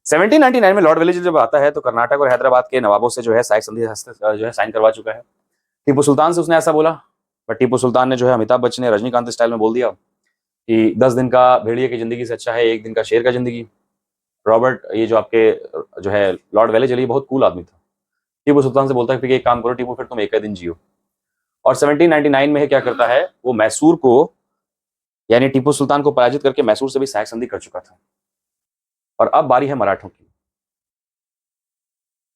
Speaker 1: 1799 में लॉर्ड वेलेजली जब आता है तो कर्नाटक और हैदराबाद के नवाबों से जो है सहायक संधि जो है साइन करवा चुका है। टीपू सुल्तान से उसने ऐसा बोला, बट टीपू सुल्तान ने जो है अमिताभ बच्चन ने रजनीकांत स्टाइल में बोल दिया कि 10 दिन का भेड़िए की जिंदगी से अच्छा है 1 दिन का शेर का जिंदगी। रॉबर्ट, ये जो आपके जो है लॉर्ड वेलेजली, बहुत कूल आदमी था। टीपू सुल्तान से बोलता है कि एक काम करो टीपू, फिर तुम 1 दिन जियो। और 1799 में क्या करता है, वो मैसूर को, यानी टीपू सुल्तान को पराजित करके मैसूर से भी सहायक संधि कर चुका था। और अब बारी है मराठों की।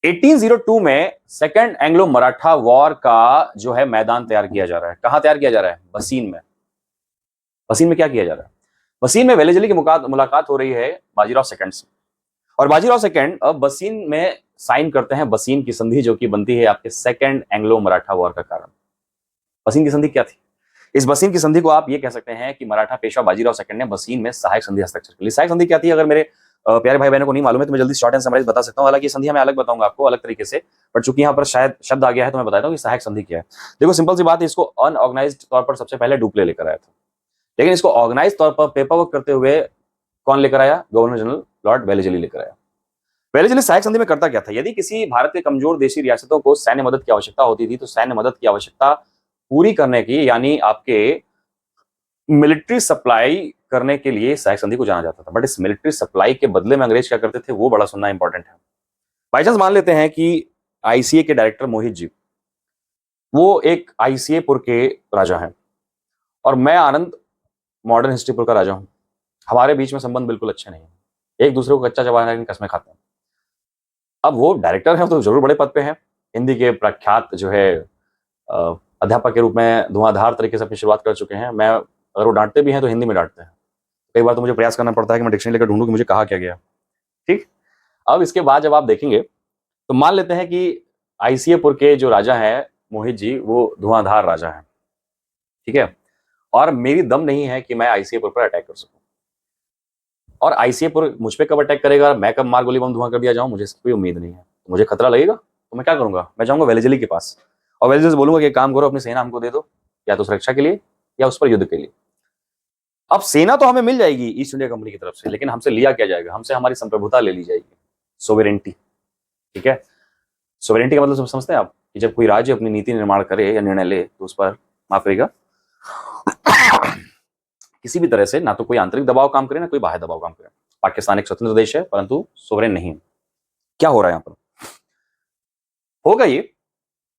Speaker 1: 1802 में सेकंड एंग्लो मराठा वॉर का जो है मैदान तैयार किया जा रहा है। कहां तैयार किया जा रहा है? बसीन में। बसीन में क्या किया जा रहा है? बसीन में वेलेजली की मुलाकात हो रही है बाजीराव सेकंड से। और बाजीराव सेकंड अब बसीन में साइन करते हैं बसीन की संधि, जो कि बनती है आपके सेकंड एंग्लो मराठा वॉर का कारण। बसीन की संधि क्या थी? इस बसीन की संधि को आप ये कह सकते हैं कि मराठा पेशवा बाजीराव सेकंड ने बसीन में सहायक संधि हस्ताक्षर कर ली। सहायक संधि क्या थी? अगर मेरे प्यारे भाई बहनों को नहीं मालूम है तो मैं जल्दी शॉर्ट एंड समराइज बता सकता हूं। हालांकि ये संधि मैं अलग बताऊंगा आपको अलग तरीके से, बट चूंकि यहाँ पर शायद शब्द आ गया है तो मैं बताता हूँ कि सहायक संधि क्या है। देखो सिंपल सी बात है, इसको अनऑर्गेनाइज्ड तौर पर सबसे पहले डुप्ले लेकर आया था, लेकिन इसको ऑर्गेनाइज तौर पर पेपर वर्क करते हुए कौन लेकर आया? गवर्नर जनरल लॉर्ड वेलेजली लेकर आया। वेलेजली सहायक संधि में करता क्या था? यदि किसी भारत के कमजोर देशी रियासतों को सैन्य मदद की आवश्यकता होती थी तो सैन्य मदद की आवश्यकता पूरी करने की, यानी आपके मिलिट्री सप्लाई करने के लिए सहायक संधि को जाना जाता था। बट इस मिलिट्री सप्लाई के बदले में अंग्रेज क्या करते थे, वो बड़ा सुनना इंपॉर्टेंट है। बाई चांस मान लेते हैं कि आईसीए के डायरेक्टर मोहित जी, वो एक आईसीए पुर के राजा हैं और मैं आनंद मॉडर्न हिस्ट्रीपुर का राजा हूं। हमारे बीच में संबंध बिल्कुल अच्छे नहीं है, एक दूसरे को कच्चा चबाने की कसमें खाते हैं। अब वो डायरेक्टर हैं तो जरूर बड़े पद पे हैं, हिंदी के प्रख्यात जो है अध्यापक के रूप में धुआंधार तरीके से अपनी शुरुआत कर चुके हैं। मैं अगर वो डांटते भी हैं तो हिंदी में डांटते हैं। कई बार तो मुझे प्रयास करना पड़ता है कि मैं डिक्शनरी लेकर ढूंढूं कि मुझे कहा क्या गया। ठीक, अब इसके बाद जब आप देखेंगे तो मान लेते हैं कि आईसीएपुर के जो राजा हैं मोहित जी, वो धुआंधार राजा हैं। ठीक है, और मेरी दम नहीं है कि मैं आईसीएपुर पर अटैक कर सकूं। और आईसीएपुर मुझ पे कब अटैक करेगा, मैं कब मार गोली बम धुआं कर दिया जाऊं, मुझे इसकी कोई उम्मीद नहीं है। तो मुझे खतरा लगेगा तो मैं क्या करूंगा? मैं जाऊंगा वेलेजली के पास और वेलेजली से बोलूंगा कि एक काम करो, अपनी सेना हमको दे दो, या तो सुरक्षा के लिए या उस पर युद्ध के लिए। अब सेना तो हमें मिल जाएगी ईस्ट इंडिया कंपनी की तरफ से, लेकिन हमसे लिया क्या जाएगा? हमसे हमारी संप्रभुता ले ली जाएगी, सोवेरेंटी। ठीक है, सोवेरेंटी का मतलब समझते हैं आप कि जब कोई राज्य अपनी नीति निर्माण करे या निर्णय ले तो उस पर, माफ करिएगा, किसी भी तरह से ना तो कोई आंतरिक दबाव काम करे ना कोई बाह्य दबाव काम करे। पाकिस्तान एक स्वतंत्र देश है परंतु सोवरेन नहीं। क्या हो रहा है यहां पर? होगा ये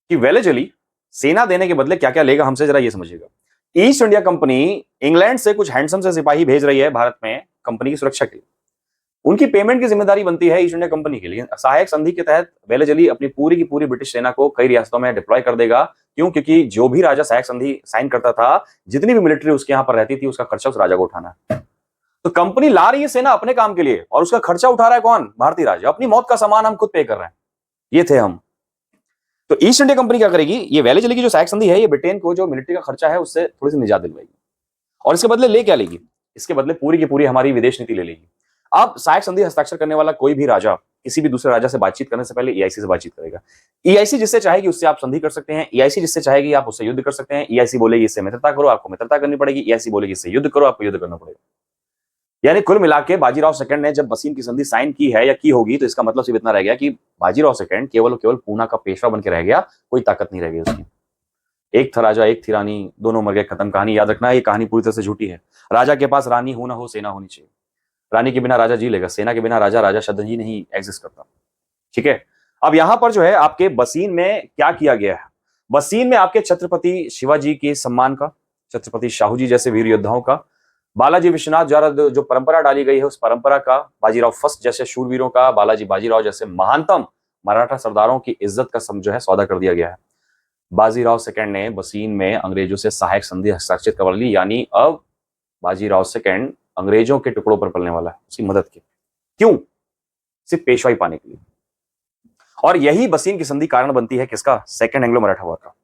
Speaker 1: कि वेलेजली सेना देने के बदले क्या क्या लेगा हमसे, जरा ये समझिएगा। ईस्ट इंडिया कंपनी इंग्लैंड से कुछ हैंडसम से सिपाही भेज रही है भारत में कंपनी की सुरक्षा के लिए। उनकी पेमेंट की जिम्मेदारी बनती है ईस्ट इंडिया कंपनी के लिए। सहायक संधि के तहत वेलेजली अपनी पूरी की पूरी ब्रिटिश सेना को कई रियासतों में डिप्लॉय कर देगा। क्यों? क्योंकि जो भी राजा सहायक संधि साइन करता था, जितनी भी मिलिट्री उसके यहां पर रहती थी, उसका खर्चा उस राजा को उठाना है। तो कंपनी ला रही है सेना अपने काम के लिए और उसका खर्चा उठा रहा है कौन? भारतीय राजा। अपनी मौत का सामान हम खुद पे कर रहे हैं। ये थे हम। तो ईस्ट इंडिया कंपनी क्या करेगी? ये वेलेजली की जो सहायक संधि है, ये ब्रिटेन को जो मिलिट्री का खर्चा है उससे थोड़ी सी निजात दिलवाएगी। और इसके बदले ले क्या लेगी? इसके बदले पूरी की पूरी हमारी विदेश नीति ले लेगी। अब सहायक संधि हस्ताक्षर करने वाला कोई भी राजा किसी भी दूसरे राजा से बातचीत करने से पहले ईआईसी से बातचीत करेगा। ईआईसी जिससे चाहेगी उससे आप संधि कर सकते हैं, ईआईसी जिससे चाहेगी आप उससे युद्ध कर सकते हैं। ईआईसी बोलेगी इससे मित्रता करो, आपको मित्रता करनी पड़ेगी। ईआईसी बोलेगी इससे युद्ध करो, आपको युद्ध करना पड़ेगा। यानी कुल मिला के बाजीराव सेकंड ने जब बसीन की संधि साइन की है या की होगी, तो इसका मतलब सिर्फ इतना रह गया कि बाजीराव सेकंड केवल पूना का पेशवा बन के रह गया, कोई ताकत नहीं रह गई उसकी। एक था राजा, एक थी रानी, दोनों मर गए, खत्म कहानी। याद रखना ये कहानी पूरी तरह से झूठी है। राजा के पास रानी हो ना हो, सेना होनी चाहिए। रानी के बिना राजा जी लेगा, सेना के बिना राजा शब्द ही नहीं एग्जिस्ट करता। ठीक है, अब यहां पर जो है आपके बसीन में क्या किया गया है, बसीन में आपके छत्रपति शिवाजी के सम्मान का, छत्रपति शाहू जी जैसे वीर योद्धाओं का, बालाजी विश्वनाथ द्वारा जो परंपरा डाली गई है उस परंपरा का, बाजीराव फर्स्ट जैसे शूरवीरों का, बालाजी बाजीराव जैसे महानतम मराठा सरदारों की इज्जत का जो है सौदा कर दिया गया है। बाजीराव सेकंड ने बसीन में अंग्रेजों से सहायक संधि हस्ताक्षरित कर ली, यानी अब बाजीराव सेकंड अंग्रेजों के टुकड़ों पर पलने वाला है, उसकी मदद की। क्यों? सिर्फ पेशवाई पाने के लिए। और यही बसीन की संधि कारण बनती है किसका? सेकंड एंग्लो मराठा वॉर का।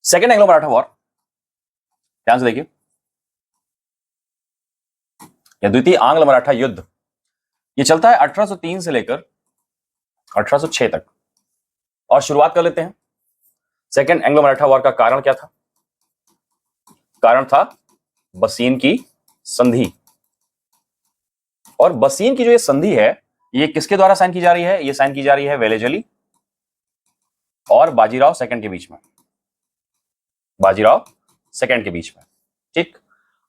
Speaker 1: सेकंड एंग्लो मराठा वॉर, ध्यान से देखिए, या द्वितीय आंग्ल मराठा युद्ध, ये चलता है 1803 से लेकर 1806 तक। और शुरुआत कर लेते हैं। सेकंड एंग्लो मराठा वॉर का कारण क्या था? कारण था बसीन की संधि। और बसीन की जो ये संधि है, ये किसके द्वारा साइन की जा रही है? ये साइन की जा रही है वेलेजली और बाजीराव सेकंड के बीच में, बाजीराव सेकंड के बीच में। ठीक,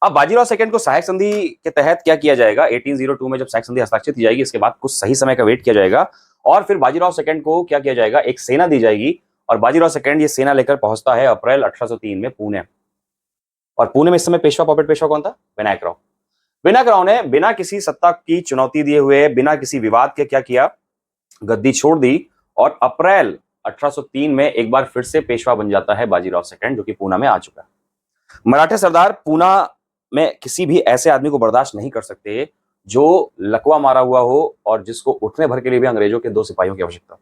Speaker 1: अब बाजीराव सेकंड को सहायक संधि के तहत क्या किया जाएगा? 1802 में जब सहायक संधि हस्ताक्षरित की जाएगी, इसके बाद कुछ सही समय का वेट किया जाएगा और फिर बाजीराव सेकंड को क्या किया जाएगा? एक सेना दी जाएगी और बाजीराव सेकंड ये सेना लेकर पहुंचता है अप्रैल 1803 में पुणे। और पुणे में इस समय पेशवा, पॉपेट पेशवा कौन था? विनायक राव। विनायक राव ने बिना किसी सत्ता की चुनौती दिए हुए, बिना किसी विवाद के क्या किया? गद्दी छोड़ दी और अप्रैल 1803 में एक बार फिर से पेशवा बन जाता है बाजीराव सेकंड, जो कि पूना में आ चुका है। मराठे सरदार पूना में किसी भी ऐसे आदमी को बर्दाश्त नहीं कर सकते जो लकवा मारा हुआ हो और जिसको उठने भर के लिए भी अंग्रेजों के 2 सिपाहियों की आवश्यकता।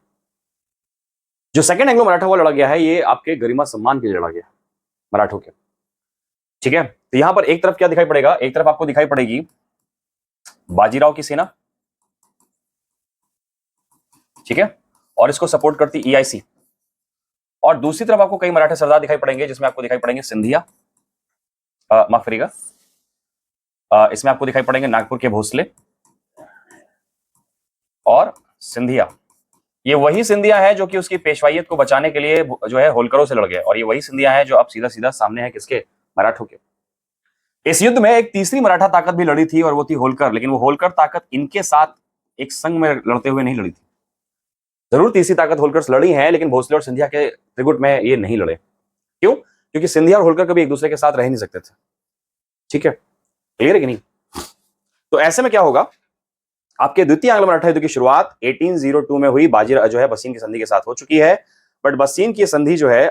Speaker 1: जो सेकंड एंग्लो मराठा वॉर लड़ा गया है, ये आपके गरिमा सम्मान के लिए लड़ा गया मराठों के। ठीक है, तो यहां पर एक तरफ क्या दिखाई पड़ेगा? एक तरफ आपको दिखाई पड़ेगी बाजीराव की सेना, ठीक है, और इसको सपोर्ट करती ईआईसी। और दूसरी तरफ आपको कई मराठा सरदार दिखाई पड़ेंगे, जिसमें आपको दिखाई पड़ेंगे सिंधिया, माफ करिएगा, इसमें आपको दिखाई पड़ेंगे नागपुर के भोसले और सिंधिया। ये वही सिंधिया है जो कि उसकी पेशवाइयत को बचाने के लिए जो है होलकरों से लड़ गए, और ये वही सिंधिया है जो अब सीधा सीधा सामने है किसके? मराठों के। इस युद्ध में एक तीसरी मराठा ताकत भी लड़ी थी और वो थी होलकर, लेकिन वो होलकर ताकत इनके साथ एक संग में लड़ते हुए नहीं लड़ी थी। जरूर तीसरी ताकत होलकर लड़ी है, लेकिन भोसले और सिंधिया के त्रिगुट में ये नहीं लड़े। क्यों? क्योंकि सिंधिया और होलकर कभी एक दूसरे के साथ रह नहीं सकते थे। ठीक है, क्लियर है कि नहीं? तो ऐसे में क्या होगा? आपके द्वितीय आंग्ल मराठा युद्ध की शुरुआत 1802 में हुई, बाजीराव जो है बसीन की संधि के साथ हो चुकी है। बट बसीन की संधि जो है,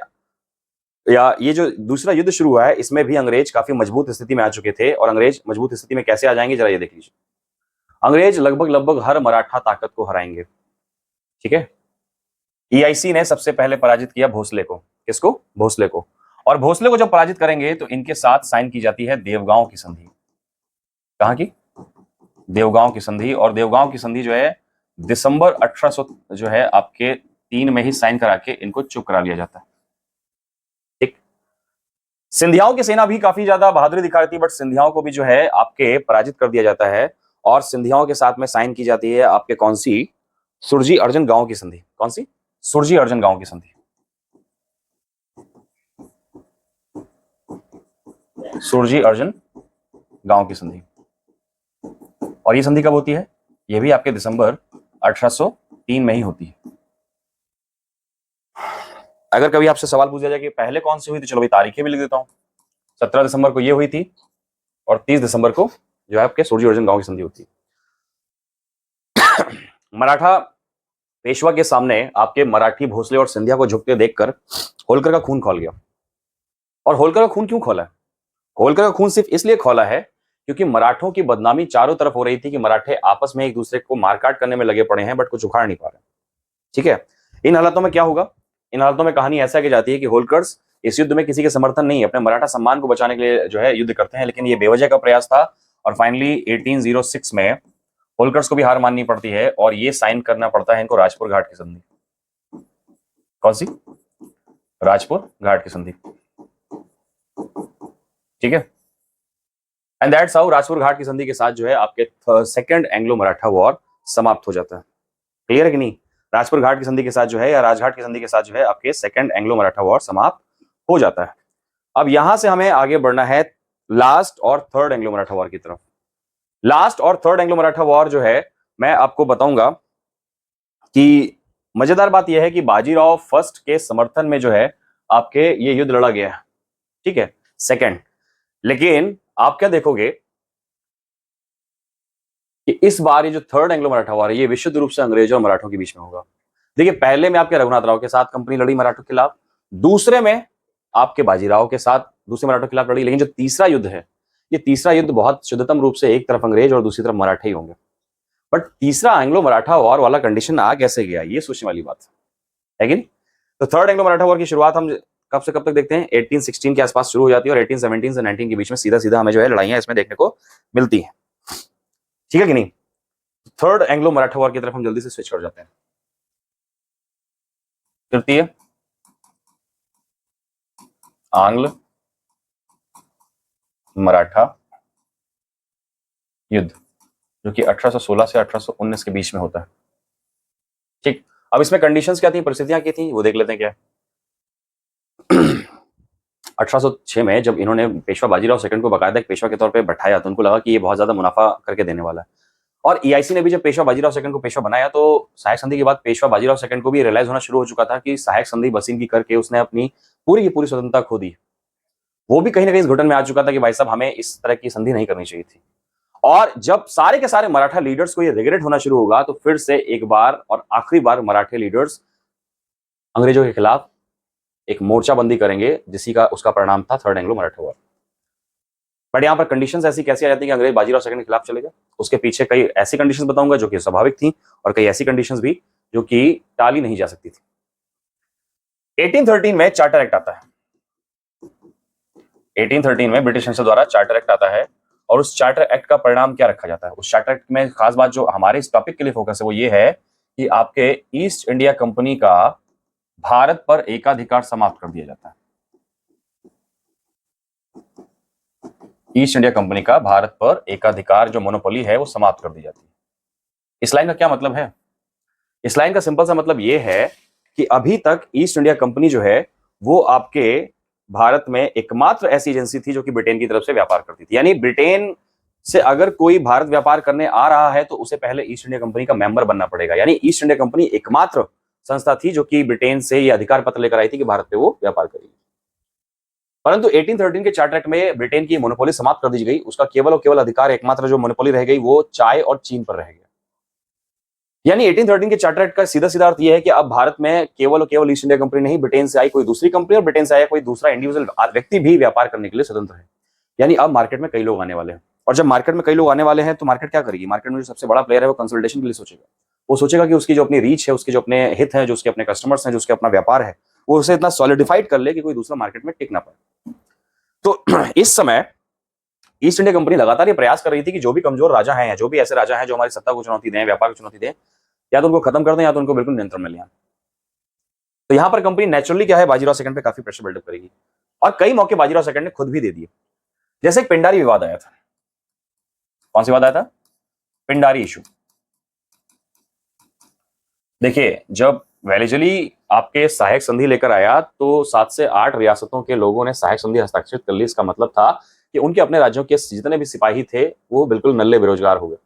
Speaker 1: या ये जो दूसरा युद्ध शुरू हुआ है, इसमें भी अंग्रेज काफी मजबूत स्थिति में आ चुके थे। और अंग्रेज मजबूत स्थिति में कैसे आ जाएंगे, जरा ये देख लीजिए। अंग्रेज लगभग हर मराठा ताकत को हराएंगे। ठीक है, ईआईसी ने सबसे पहले पराजित किया भोसले को। किसको? भोसले को। और भोसले को जब पराजित करेंगे तो इनके साथ साइन की जाती है देवगांव की संधि। कहां की? देवगांव की संधि। और देवगांव की संधि जो है दिसंबर 1800 जो है आपके 3 में ही साइन करा के इनको चुप करा लिया जाता है। ठीक, सिंधियाओं की सेना भी काफी ज्यादा बहादुरी दिखा रही थी, बट सिंधियाओं को भी जो है आपके पराजित कर दिया जाता है। और सिंधियाओं के साथ में साइन की जाती है आपके कौन सी? सुरजी अर्जुन गांव की संधि। कौन सी? सुरजी अर्जुन गांव की संधि। सुरजी अर्जुन गांव की संधि। और ये संधि कब होती है? ये भी आपके दिसंबर 1803 में ही होती है। अगर कभी आपसे सवाल पूछा जाए कि पहले कौन सी हुई, तो चलो भाई तारीखें भी लिख देता हूं। 17 दिसंबर को ये हुई थी और 30 दिसंबर को जो है आपके सुरजी अर्जुन गांव की संधि होती है। मराठा पेशवा के सामने आपके मराठी भोसले और सिंधिया को झुकते देखकर होलकर का खून खौल गया। और होलकर का खून क्यों खोला है? होलकर का खून सिर्फ इसलिए खोला है क्योंकि मराठों की बदनामी चारों तरफ हो रही थी कि मराठे आपस में एक दूसरे को मारकाट करने में लगे पड़े हैं, बट कुछ उखाड़ नहीं पा रहे। ठीक है, इन हालातों में क्या होगा? इन हालतों में कहानी ऐसा की जाती है कि होलकर्स इस युद्ध में किसी के समर्थन नहीं, अपने मराठा सम्मान को बचाने के लिए जो है युद्ध करते हैं, लेकिन ये बेवजह का प्रयास था और फाइनली 1806 में होलकर्स को भी हार माननी पड़ती है और ये साइन करना पड़ता है इनको राजपुर घाट की संधि। कौन सी? राजपुर घाट की संधि, ठीक है। एंड दैट्स हाउ राजपुर घाट की संधि के साथ जो है आपके सेकंड एंग्लो मराठा वॉर समाप्त हो जाता है। क्लियर है कि नहीं? राजपुर घाट की संधि के साथ जो है या राजघाट की संधि के साथ जो है आपके सेकंड एंग्लो मराठा वॉर समाप्त हो जाता है। अब यहां से हमें आगे बढ़ना है लास्ट और थर्ड एंग्लो मराठा वॉर की तरफ। लास्ट और थर्ड एंग्लो मराठा वॉर जो है मैं आपको बताऊंगा कि मजेदार बात यह है कि बाजीराव फर्स्ट के समर्थन में जो है आपके ये युद्ध लड़ा गया है, ठीक है, सेकंड। लेकिन आप क्या देखोगे कि इस बार ये जो थर्ड एंग्लो मराठा वॉर है ये विशुद्ध रूप से अंग्रेजों और मराठों के बीच में होगा। देखिए, पहले में आपके रघुनाथ राव के साथ कंपनी लड़ी मराठों के खिलाफ, दूसरे में आपके बाजीराव के साथ दूसरे मराठों के खिलाफ लड़ी, लेकिन जो तीसरा युद्ध है ये तीसरा युद्ध बहुत शुद्धतम रूप से एक तरफ अंग्रेज और दूसरी तरफ मराठे ही होंगे। बट तीसरा एंग्लो मराठा वॉर वाला कंडीशन आ कैसे गया, ये सोचने वाली बात है कि नहीं? तो थर्ड एंग्लो मराठा वॉर की शुरुआत हम कब से कब तक देखते हैं? 1816 के आसपास शुरू हो जाती है और 1817 से 19 के बीच में सीधा सीधा हमें जो है लड़ाइयां इसमें देखने को मिलती है, ठीक है कि नहीं? थर्ड एंग्लो मराठा वॉर की तरफ हम जल्दी से स्विच कर जाते हैं। तृतीय आंग्ल मराठा युद्ध, जो कि 1816 से 1819 के बीच में होता है, ठीक। अब इसमें कंडीशंस क्या थी, परिस्थितियां क्या थी, वो देख लेते हैं। क्या 1806 में जब इन्होंने पेशवा बाजीराव सेकंड को बाकायदा पेशवा के तौर पे बैठाया तो उनको लगा कि ये बहुत ज्यादा मुनाफा करके देने वाला है। और ईआईसी ने भी जब पेशवा बाजीराव सेकंड को पेशवा बनाया तो सहायक संधि के बाद पेशवा बाजीराव सेकंड को भी रियलाइज होना शुरू हो चुका था कि सहायक संधि बसीन की करके उसने अपनी पूरी की पूरी स्वतंत्रता खो दी। वो भी कहीं ना कहीं इस घुटन में आ चुका था कि भाई साहब हमें इस तरह की संधि नहीं करनी चाहिए थी। और जब सारे के सारे मराठा लीडर्स को ये रिग्रेट होना शुरू होगा तो फिर से एक बार और आखिरी बार मराठे लीडर्स अंग्रेजों के खिलाफ एक मोर्चाबंदी करेंगे, जिसी का उसका परिणाम था third Anglo Maratha war. But यहाँ पर कंडीशंस ऐसी कैसी आ जाती है कि अंग्रेज बाजीराव सेकंड के खिलाफ चले गए। उसके पीछे कई ऐसी कंडीशंस बताऊंगा जो कि स्वाभाविक थी और कई ऐसी कंडीशंस भी जो कि टाली नहीं जा सकती थी। 1813 में चार्टर एक्ट आता है। 1813 में ब्रिटिश संसद द्वारा चार्टर एक्ट आता है और उस चार्टर एक्ट का परिणाम क्या रखा जाता है? उस चार्टर एक्ट में खास बात जो हमारे इस टॉपिक के लिए फोकस है वो ये है कि आपके ईस्ट इंडिया कंपनी का भारत पर एकाधिकार समाप्त कर दिया जाता है। ईस्ट इंडिया कंपनी का भारत पर एकाधिकार जो मोनोपोली है वो समाप्त कर दी जाती है। इस लाइन का क्या मतलब है? इस लाइन का सिंपल सा मतलब ये है कि अभी तक ईस्ट इंडिया कंपनी जो है वो आपके भारत में एकमात्र ऐसी एजेंसी थी जो कि ब्रिटेन की तरफ से व्यापार करती थी। यानी ब्रिटेन से अगर कोई भारत व्यापार करने आ रहा है तो उसे पहले ईस्ट इंडिया कंपनी का मेंबर बनना पड़ेगा। यानी ईस्ट इंडिया कंपनी एकमात्र संस्था थी जो कि ब्रिटेन से ये अधिकार पत्र लेकर आई थी कि भारत पे वो व्यापार करेगी। परंतु 1813 के चार्टर एक्ट में ब्रिटेन की मोनोपोली समाप्त कर दी गई। उसका केवल और केवल अधिकार, एकमात्र जो मोनोपोली रह गई वो चाय और चीन पर रह गया। यानी 1813 के चार्टर एक्ट का सीधा सीधा अर्थ यह है कि अब भारत में केवल और केवल ईस्ट इंडिया कंपनी नहीं, ब्रिटेन से आई कोई दूसरी कंपनी और ब्रिटेन से आया कोई दूसरा इंडिविजुअल व्यक्ति भी व्यापार करने के लिए स्वतंत्र है। यानी अब मार्केट में कई लोग आने वाले हैं और जब मार्केट में कई लोग आने वाले हैं तो मार्केट क्या करेगी? मार्केट में जो सबसे बड़ा प्लेयर है वो कंसोलिडेशन के लिए सोचेगा। वो सोचेगा कि उसकी जो अपनी रीच है, उसके जो अपने हित है, जो उसके अपने कस्टमर्स हैं, जो उसके अपना व्यापार है, वो उसे इतना सॉलिडिफाइड कर ले कि कोई दूसरा मार्केट में टिक ना पाए। तो इस समय ईस्ट इंडिया कंपनी लगातार ये प्रयास कर रही थी कि जो भी कमजोर राजा हैं, जो भी ऐसे राजा हैं जो हमारी सत्ता को चुनौती दें, व्यापार को चुनौती दें, या तो उनको खत्म कर दें या तो उनको बिल्कुल नियंत्रण में ले आए। तो यहां पर कंपनी नेचुरली क्या है, बाजीराव सेकंड पे काफी प्रेशर बिल्डअप करेगी और कई मौके बाजीराव सेकंड ने खुद भी दे दिए। जैसे एक पिंडारी विवाद आया था। कौन सा विवाद आया था? पिंडारी इशू। देखिए, जब वेलेजली आपके सहायक संधि लेकर आया तो 7 से 8 रियासतों के लोगों ने सहायक संधि हस्ताक्षरित कर ली। इसका मतलब था कि उनके अपने राज्यों के जितने भी सिपाही थे वो बिल्कुल नल्ले बेरोजगार हो गए।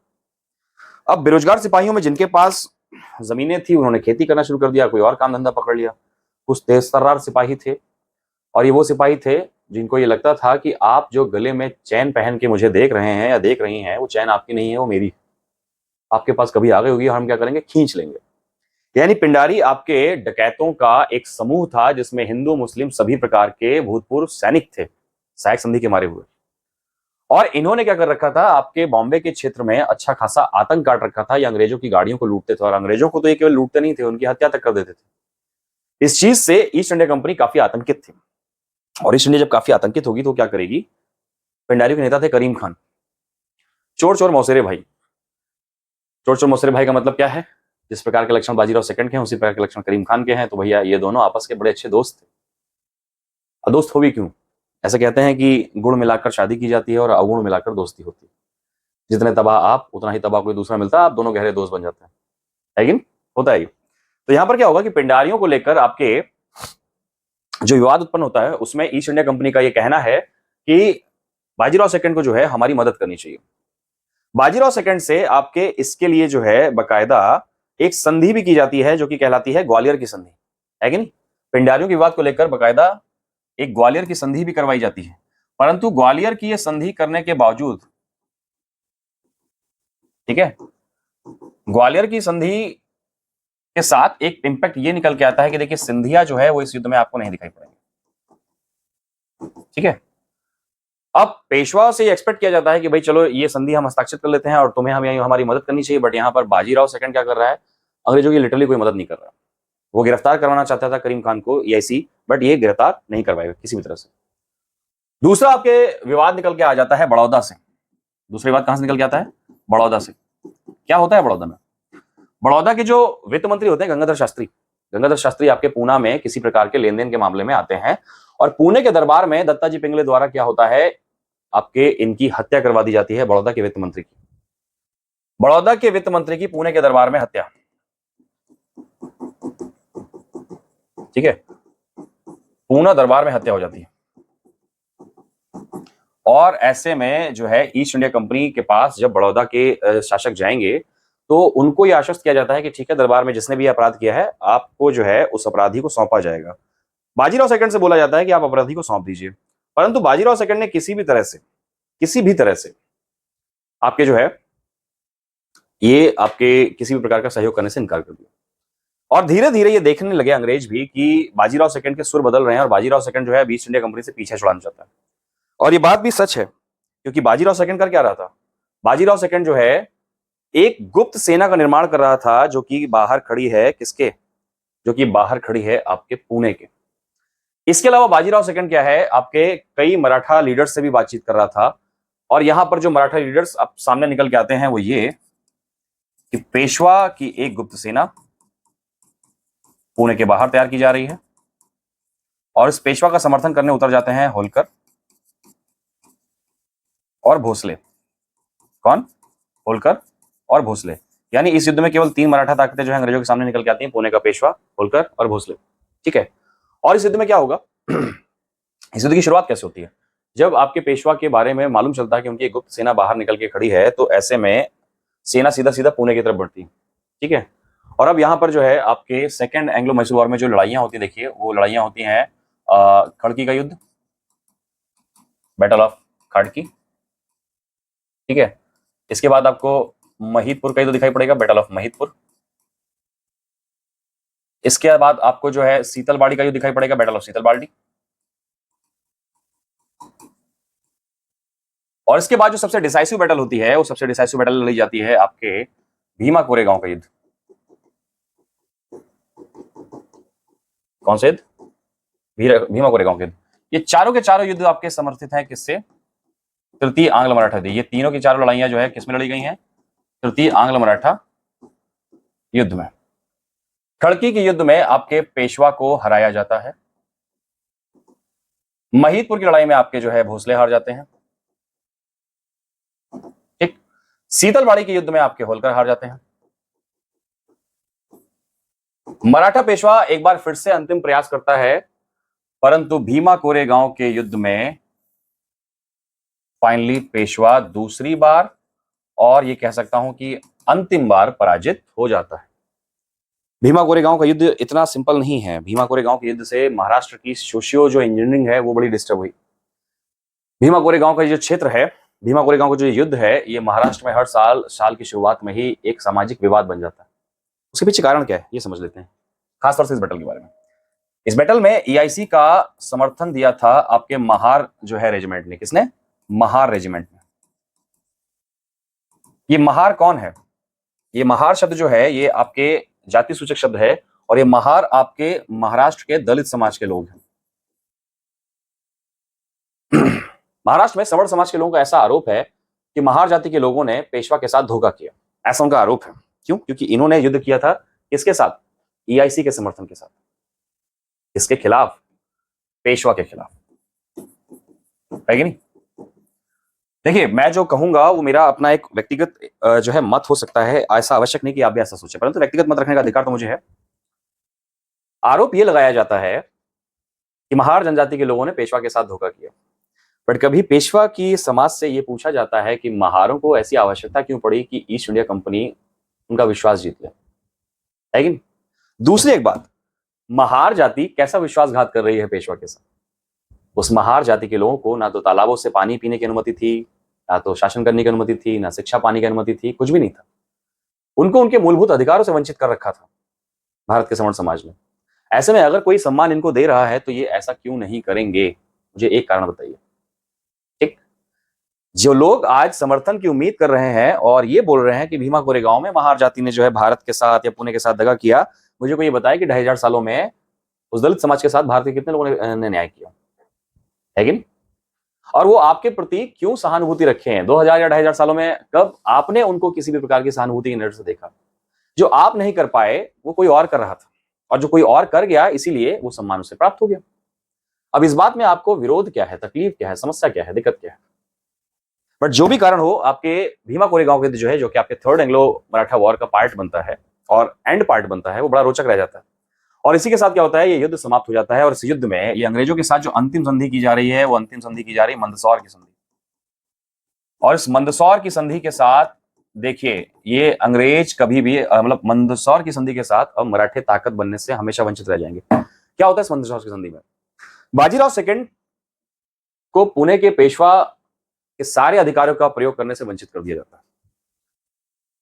Speaker 1: अब बेरोजगार सिपाहियों में जिनके पास जमीनें थी उन्होंने खेती करना शुरू कर दिया, कोई और काम धंधा पकड़ लिया। कुछ तेजतर्रार सिपाही थे और ये वो सिपाही थे जिनको ये लगता था कि आप जो गले में चैन पहन के मुझे देख रहे हैं या देख रही हैं, वो चैन आपकी नहीं है, वो मेरी। आपके पास कभी आ गई होगी और हम क्या करेंगे? खींच लेंगे। यानी पिंडारी आपके डकैतों का एक समूह था जिसमें हिंदू मुस्लिम सभी प्रकार के भूतपूर्व सैनिक थे, सहायक संधि के मारे हुए। और इन्होंने क्या कर रखा था, आपके बॉम्बे के क्षेत्र में अच्छा खासा आतंक काट रखा था। ये अंग्रेजों की गाड़ियों को लूटते थे और अंग्रेजों को तो ये केवल लूटते नहीं थे, उनकी हत्या तक कर देते थे। इस चीज से ईस्ट इंडिया कंपनी काफी आतंकित थी, और ईस्ट इंडिया जब काफी आतंकित होगी तो क्या करेगी? पिंडारियों के नेता थे करीम खान, चोर चोर मौसेरे भाई। चोर चोर मौसेरे भाई का मतलब क्या है? जिस प्रकार के लक्षण बाजीराव सेकंड के हैं उसी प्रकार के लक्षण करीम खान के हैं। तो भैया ये दोनों आपस के बड़े अच्छे दोस्त थे। दोस्त हो भी क्यों? ऐसे कहते हैं कि गुण मिलाकर शादी की जाती है और अवगुण मिलाकर दोस्ती होती है। जितने तबाह आप उतना ही तबाह कोई दूसरा मिलता है, आप दोनों गहरे दोस्त बन जाते हैं, है कि नहीं? होता है। तो यहां पर क्या होगा कि पिंडारियों को लेकर आपके जो विवाद उत्पन्न होता है उसमें ईस्ट इंडिया कंपनी का यह कहना है कि बाजीराव सेकंड को जो है हमारी मदद करनी चाहिए। बाजीराव सेकंड से आपके इसके लिए जो है बकायदा एक संधि भी की जाती है जो कि कहलाती है ग्वालियर की संधि, है कि नहीं? पिंडारियों के विवाद को लेकर बकायदा एक ग्वालियर की संधि भी करवाई जाती है। परंतु ग्वालियर की यह संधि करने के बावजूद, ठीक है, ग्वालियर की संधि के साथ एक इंपैक्ट ये निकल के आता है कि देखिए सिंधिया जो है वो इस युद्ध में आपको नहीं दिखाई पड़ेंगे, ठीक है। अब पेशवा से एक्सपेक्ट किया जाता है कि भाई चलो ये संधि हम हस्ताक्षर कर लेते हैं और तुम्हें हम हमारी मदद करनी चाहिए, बट यहाँ पर बाजीराव सेकंड क्या कर रहा है? अंग्रेजों की लिटरली कोई मदद नहीं कर रहा। वो गिरफ्तार करवाना चाहता था करीम खान को ईआईसी, बट ये गिरफ्तार नहीं करवाएगा किसी भी तरह से। दूसरा आपके विवाद निकल के आ जाता है बड़ौदा से। दूसरा विवाद कहां से निकल के आता है? बड़ौदा से। क्या होता है बड़ौदा में? बड़ौदा के जो वित्त मंत्री होते हैं गंगाधर शास्त्री, गंगाधर शास्त्री आपके पूना में किसी प्रकार के लेन देन के मामले में आते हैं और पुणे के दरबार में दत्ताजी पिंगले द्वारा क्या होता है? आपके इनकी हत्या करवा दी जाती है बड़ौदा के वित्त मंत्री की। बड़ौदा के वित्त मंत्री की पुणे के दरबार में हत्या, ठीक है, पूना दरबार में हत्या हो जाती है। और ऐसे में जो है ईस्ट इंडिया कंपनी के पास जब बड़ौदा के शासक जाएंगे तो उनको यह आश्वस्त किया जाता है कि ठीक है, दरबार में जिसने भी अपराध किया है आपको जो है उस अपराधी को सौंपा जाएगा। बाजीराव सेकंड से बोला जाता है कि आप अपराधी को सौंप दीजिए, परंतु बाजीराव सेकंड ने किसी भी तरह से आपके जो है ये आपके किसी भी प्रकार का सहयोग करने से इनकार कर दिया। और धीरे धीरे ये देखने लगे अंग्रेज भी कि बाजीराव सेकंड के सुर बदल रहे हैं और बाजीराव सेकंड जो है ईस्ट इंडिया कंपनी से पीछे छुड़ाना चाहता है। और ये बात भी सच है, क्योंकि बाजीराव सेकंड कर क्या रहा था? बाजीराव सेकंड जो है एक गुप्त सेना का निर्माण कर रहा था जो कि बाहर खड़ी है किसके? जो कि बाहर खड़ी है आपके पुणे के। इसके अलावा बाजीराव सेकंड क्या है? आपके कई मराठा लीडर्स से भी बातचीत कर रहा था। और यहां पर जो मराठा लीडर्स अब सामने निकल के आते हैं वो ये कि पेशवा की एक गुप्त सेना पुणे के बाहर तैयार की जा रही है और इस पेशवा का समर्थन करने उतर जाते हैं होलकर और भोसले। कौन? होलकर और भोसले। यानी इस युद्ध में केवल 3 मराठा ताकतें जो है अंग्रेजों के सामने निकल के आती हैं, पुणे का पेशवा, होलकर और भोसले, ठीक है। और इस युद्ध में क्या होगा? इस युद्ध की शुरुआत कैसे होती है? जब आपके पेशवा के बारे में मालूम चलता है कि उनकी गुप्त सेना बाहर निकल के खड़ी है तो ऐसे में सेना सीधा सीधा पुणे की तरफ बढ़ती है, ठीक है। और अब यहां पर जो है आपके सेकंड एंग्लो मैसूर वॉर में जो लड़ाइयां होती है, देखिए वो लड़ाइयां होती हैं खड़की का युद्ध, बैटल ऑफ खड़की, ठीक है। इसके बाद आपको महिदपुर का युद्ध दिखाई पड़ेगा, बैटल ऑफ महिदपुर। इसके बाद आपको जो है सीतलवाड़ी का युद्ध दिखाई पड़ेगा, बैटल ऑफ सीतलवाड़ी। और इसके बाद जो सबसे डिसाइसिव बैटल होती है वो सबसे डिसाइसिव बैटल लड़ी जाती है आपके भीमा कोरेगांव का युद्ध। कौन से युद्ध? भीमा कोरेगांव के युद्ध। ये चारों के चारों युद्ध आपके समर्थित हैं किससे? तृतीय आंग्ल मराठा युद्ध। ये तीनों की चारों लड़ाइयां जो है किसमें लड़ी गई हैं? तृतीय आंग्ल मराठा युद्ध में। खड़की के युद्ध में आपके पेशवा को हराया जाता है। महिदपुर की लड़ाई में आपके जो है भोसले हार जाते हैं, ठीक। सीतलवाड़ी के युद्ध में आपके होलकर हार जाते हैं। मराठा पेशवा एक बार फिर से अंतिम प्रयास करता है, परंतु भीमा कोरेगांव के युद्ध में फाइनली पेशवा दूसरी बार और ये कह सकता हूं कि अंतिम बार पराजित हो जाता है। भीमा कोरेगांव का युद्ध इतना सिंपल नहीं है। भीमा कोरेगांव के युद्ध से महाराष्ट्र की सोशियो जो इंजीनियरिंग है वो बड़ी डिस्टर्ब हुई। भीमा कोरेगांव का जो क्षेत्र है, भीमा कोरेगांव का जो युद्ध है, ये महाराष्ट्र में हर साल की शुरुआत में ही एक सामाजिक विवाद बन जाता है। उसके पीछे कारण क्या है ये समझ लेते हैं, खासतौर से इस बैटल के बारे में। इस बैटल में ईआईसी का समर्थन दिया था आपके महार जो है रेजिमेंट ने। किसने? महार रेजिमेंट ने। ये महार कौन है? ये महार शब्द जो है ये आपके जाति सूचक शब्द है और ये महार आपके महाराष्ट्र के दलित समाज के लोग हैं। महाराष्ट्र में सवर्ण समाज के लोगों का ऐसा आरोप है कि महार जाति के लोगों ने पेशवा के साथ धोखा किया, ऐसा उनका आरोप है। क्यों? क्योंकि इन्होंने युद्ध किया था किसके साथ? ईआईसी के समर्थन के साथ। इसके खिलाफ, पेशवा के खिलाफ, है कि नहीं? देखिए, मैं जो कहूंगा वो मेरा अपना एक व्यक्तिगत जो है मत हो सकता है, ऐसा आवश्यक नहीं कि आप भी ऐसा सोचें, परंतु व्यक्तिगत मत रखने का अधिकार तो मुझे है। आरोप ये लगाया जाता है कि महार जनजाति के लोगों ने पेशवा के साथ धोखा किया, बट कभी पेशवा की समाज से ये पूछा जाता है कि महारों को ऐसी आवश्यकता क्यों पड़ी कि ईस्ट इंडिया कंपनी उनका विश्वास जीत ले, है कि नहीं? दूसरी एक बात, महार जाति कैसा विश्वासघात कर रही है पेशवा के साथ? उस महार जाति के लोगों को ना तो तालाबों से पानी पीने की अनुमति थी, ना तो शासन करने की अनुमति थी, ना शिक्षा पाने की अनुमति थी, कुछ भी नहीं था। उनको उनके मूलभूत अधिकारों से वंचित कर रखा था भारत के सवर्ण समाज ने। ऐसे में अगर कोई सम्मान इनको दे रहा है तो ये ऐसा क्यों नहीं करेंगे? मुझे एक कारण बताइए। ठीक, जो लोग आज समर्थन की उम्मीद कर रहे हैं और ये बोल रहे हैं कि भीमा कोरेगांव में महार जाति ने जो है भारत के साथ या पुणे के साथ दगा किया, मुझे कोई ये बताया कि 2500 सालों में उस दलित समाज के साथ भारत के कितने लोगों ने न्याय किया, है कि नहीं? और वो आपके प्रति क्यों सहानुभूति रखे हैं? 2000 या 2500 सालों में कब आपने उनको किसी भी प्रकार की सहानुभूति की नजर से देखा? जो आप नहीं कर पाए वो कोई और कर रहा था, और जो कोई और कर गया इसीलिए वो सम्मान उसे प्राप्त हो गया। अब इस बात में आपको विरोध क्या है, तकलीफ क्या है, समस्या क्या है, दिक्कत क्या है? बट जो भी कारण हो, आपके भीमा कोरेगांव के जो है, जो कि आपके थर्ड एंग्लो मराठा वॉर का पार्ट बनता है और एंड पार्ट बनता है, वो बड़ा रोचक रह जाता है। और इसी के साथ क्या होता है, ये युद्ध समाप्त हो जाता है। और इस युद्ध में ये अंग्रेजों के साथ जो अंतिम संधि की जा रही है, वो अंतिम संधि की जा रही है मंदसौर की संधि। और इस मंदसौर की संधि के साथ देखिए, ये अंग्रेज कभी भी मतलब मंदसौर की संधि के साथ अब मराठे ताकत बनने से हमेशा वंचित रह जाएंगे। क्या होता है इस मंदसौर की संधि में? बाजीराव सेकंड को पुणे के पेशवा के सारे अधिकारों का प्रयोग करने से वंचित कर दिया जाता है।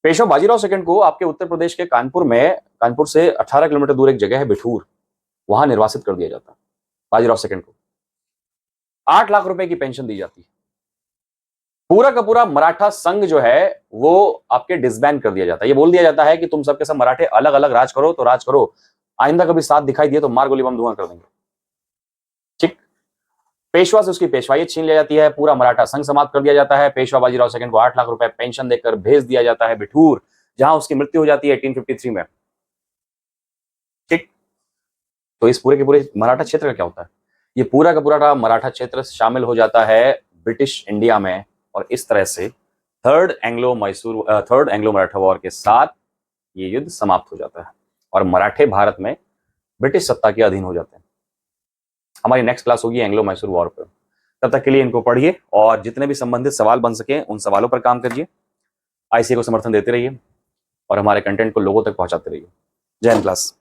Speaker 1: पेशवा बाजीराव सेकंड को आपके उत्तर प्रदेश के कानपुर से 18 किलोमीटर दूर एक जगह है बिठूर, वहां निर्वासित कर दिया जाता है। बाजीराव सेकंड को 8 लाख रुपए की पेंशन दी जाती है। पूरा का पूरा मराठा संघ जो है वो आपके डिसबैंड कर दिया जाता है। ये बोल दिया जाता है कि तुम सबके सब मराठे अलग अलग राज करो तो राज करो, आइंदा कभी साथ दिखाई दिए तो मार गोली बम धुआं कर देंगे। ठीक, पेशवा से उसकी पेशवाई छीन ली जाती है, पूरा मराठा संघ समाप्त कर दिया जाता है। पेशवा बाजीराव सेकंड को 8 लाख रुपए पेंशन देकर भेज दिया जाता है बिठूर, जहां उसकी मृत्यु हो जाती है 1853 में। ठीक, तो इस पूरे के पूरे मराठा क्षेत्र का क्या होता है? ये पूरा का पूरा मराठा क्षेत्र शामिल हो जाता है ब्रिटिश इंडिया में, और इस तरह से थर्ड एंग्लो मराठा वॉर के साथ ये युद्ध समाप्त हो जाता है और मराठे भारत में ब्रिटिश सत्ता के अधीन हो जाते हैं। हमारी नेक्स्ट क्लास होगी एंग्लो मैसूर वॉर पर। तब तक के लिए इनको पढ़िए और जितने भी संबंधित सवाल बन सके उन सवालों पर काम करिए। आईसीए को समर्थन देते रहिए और हमारे कंटेंट को लोगों तक पहुंचाते रहिए। जय हिंद क्लास।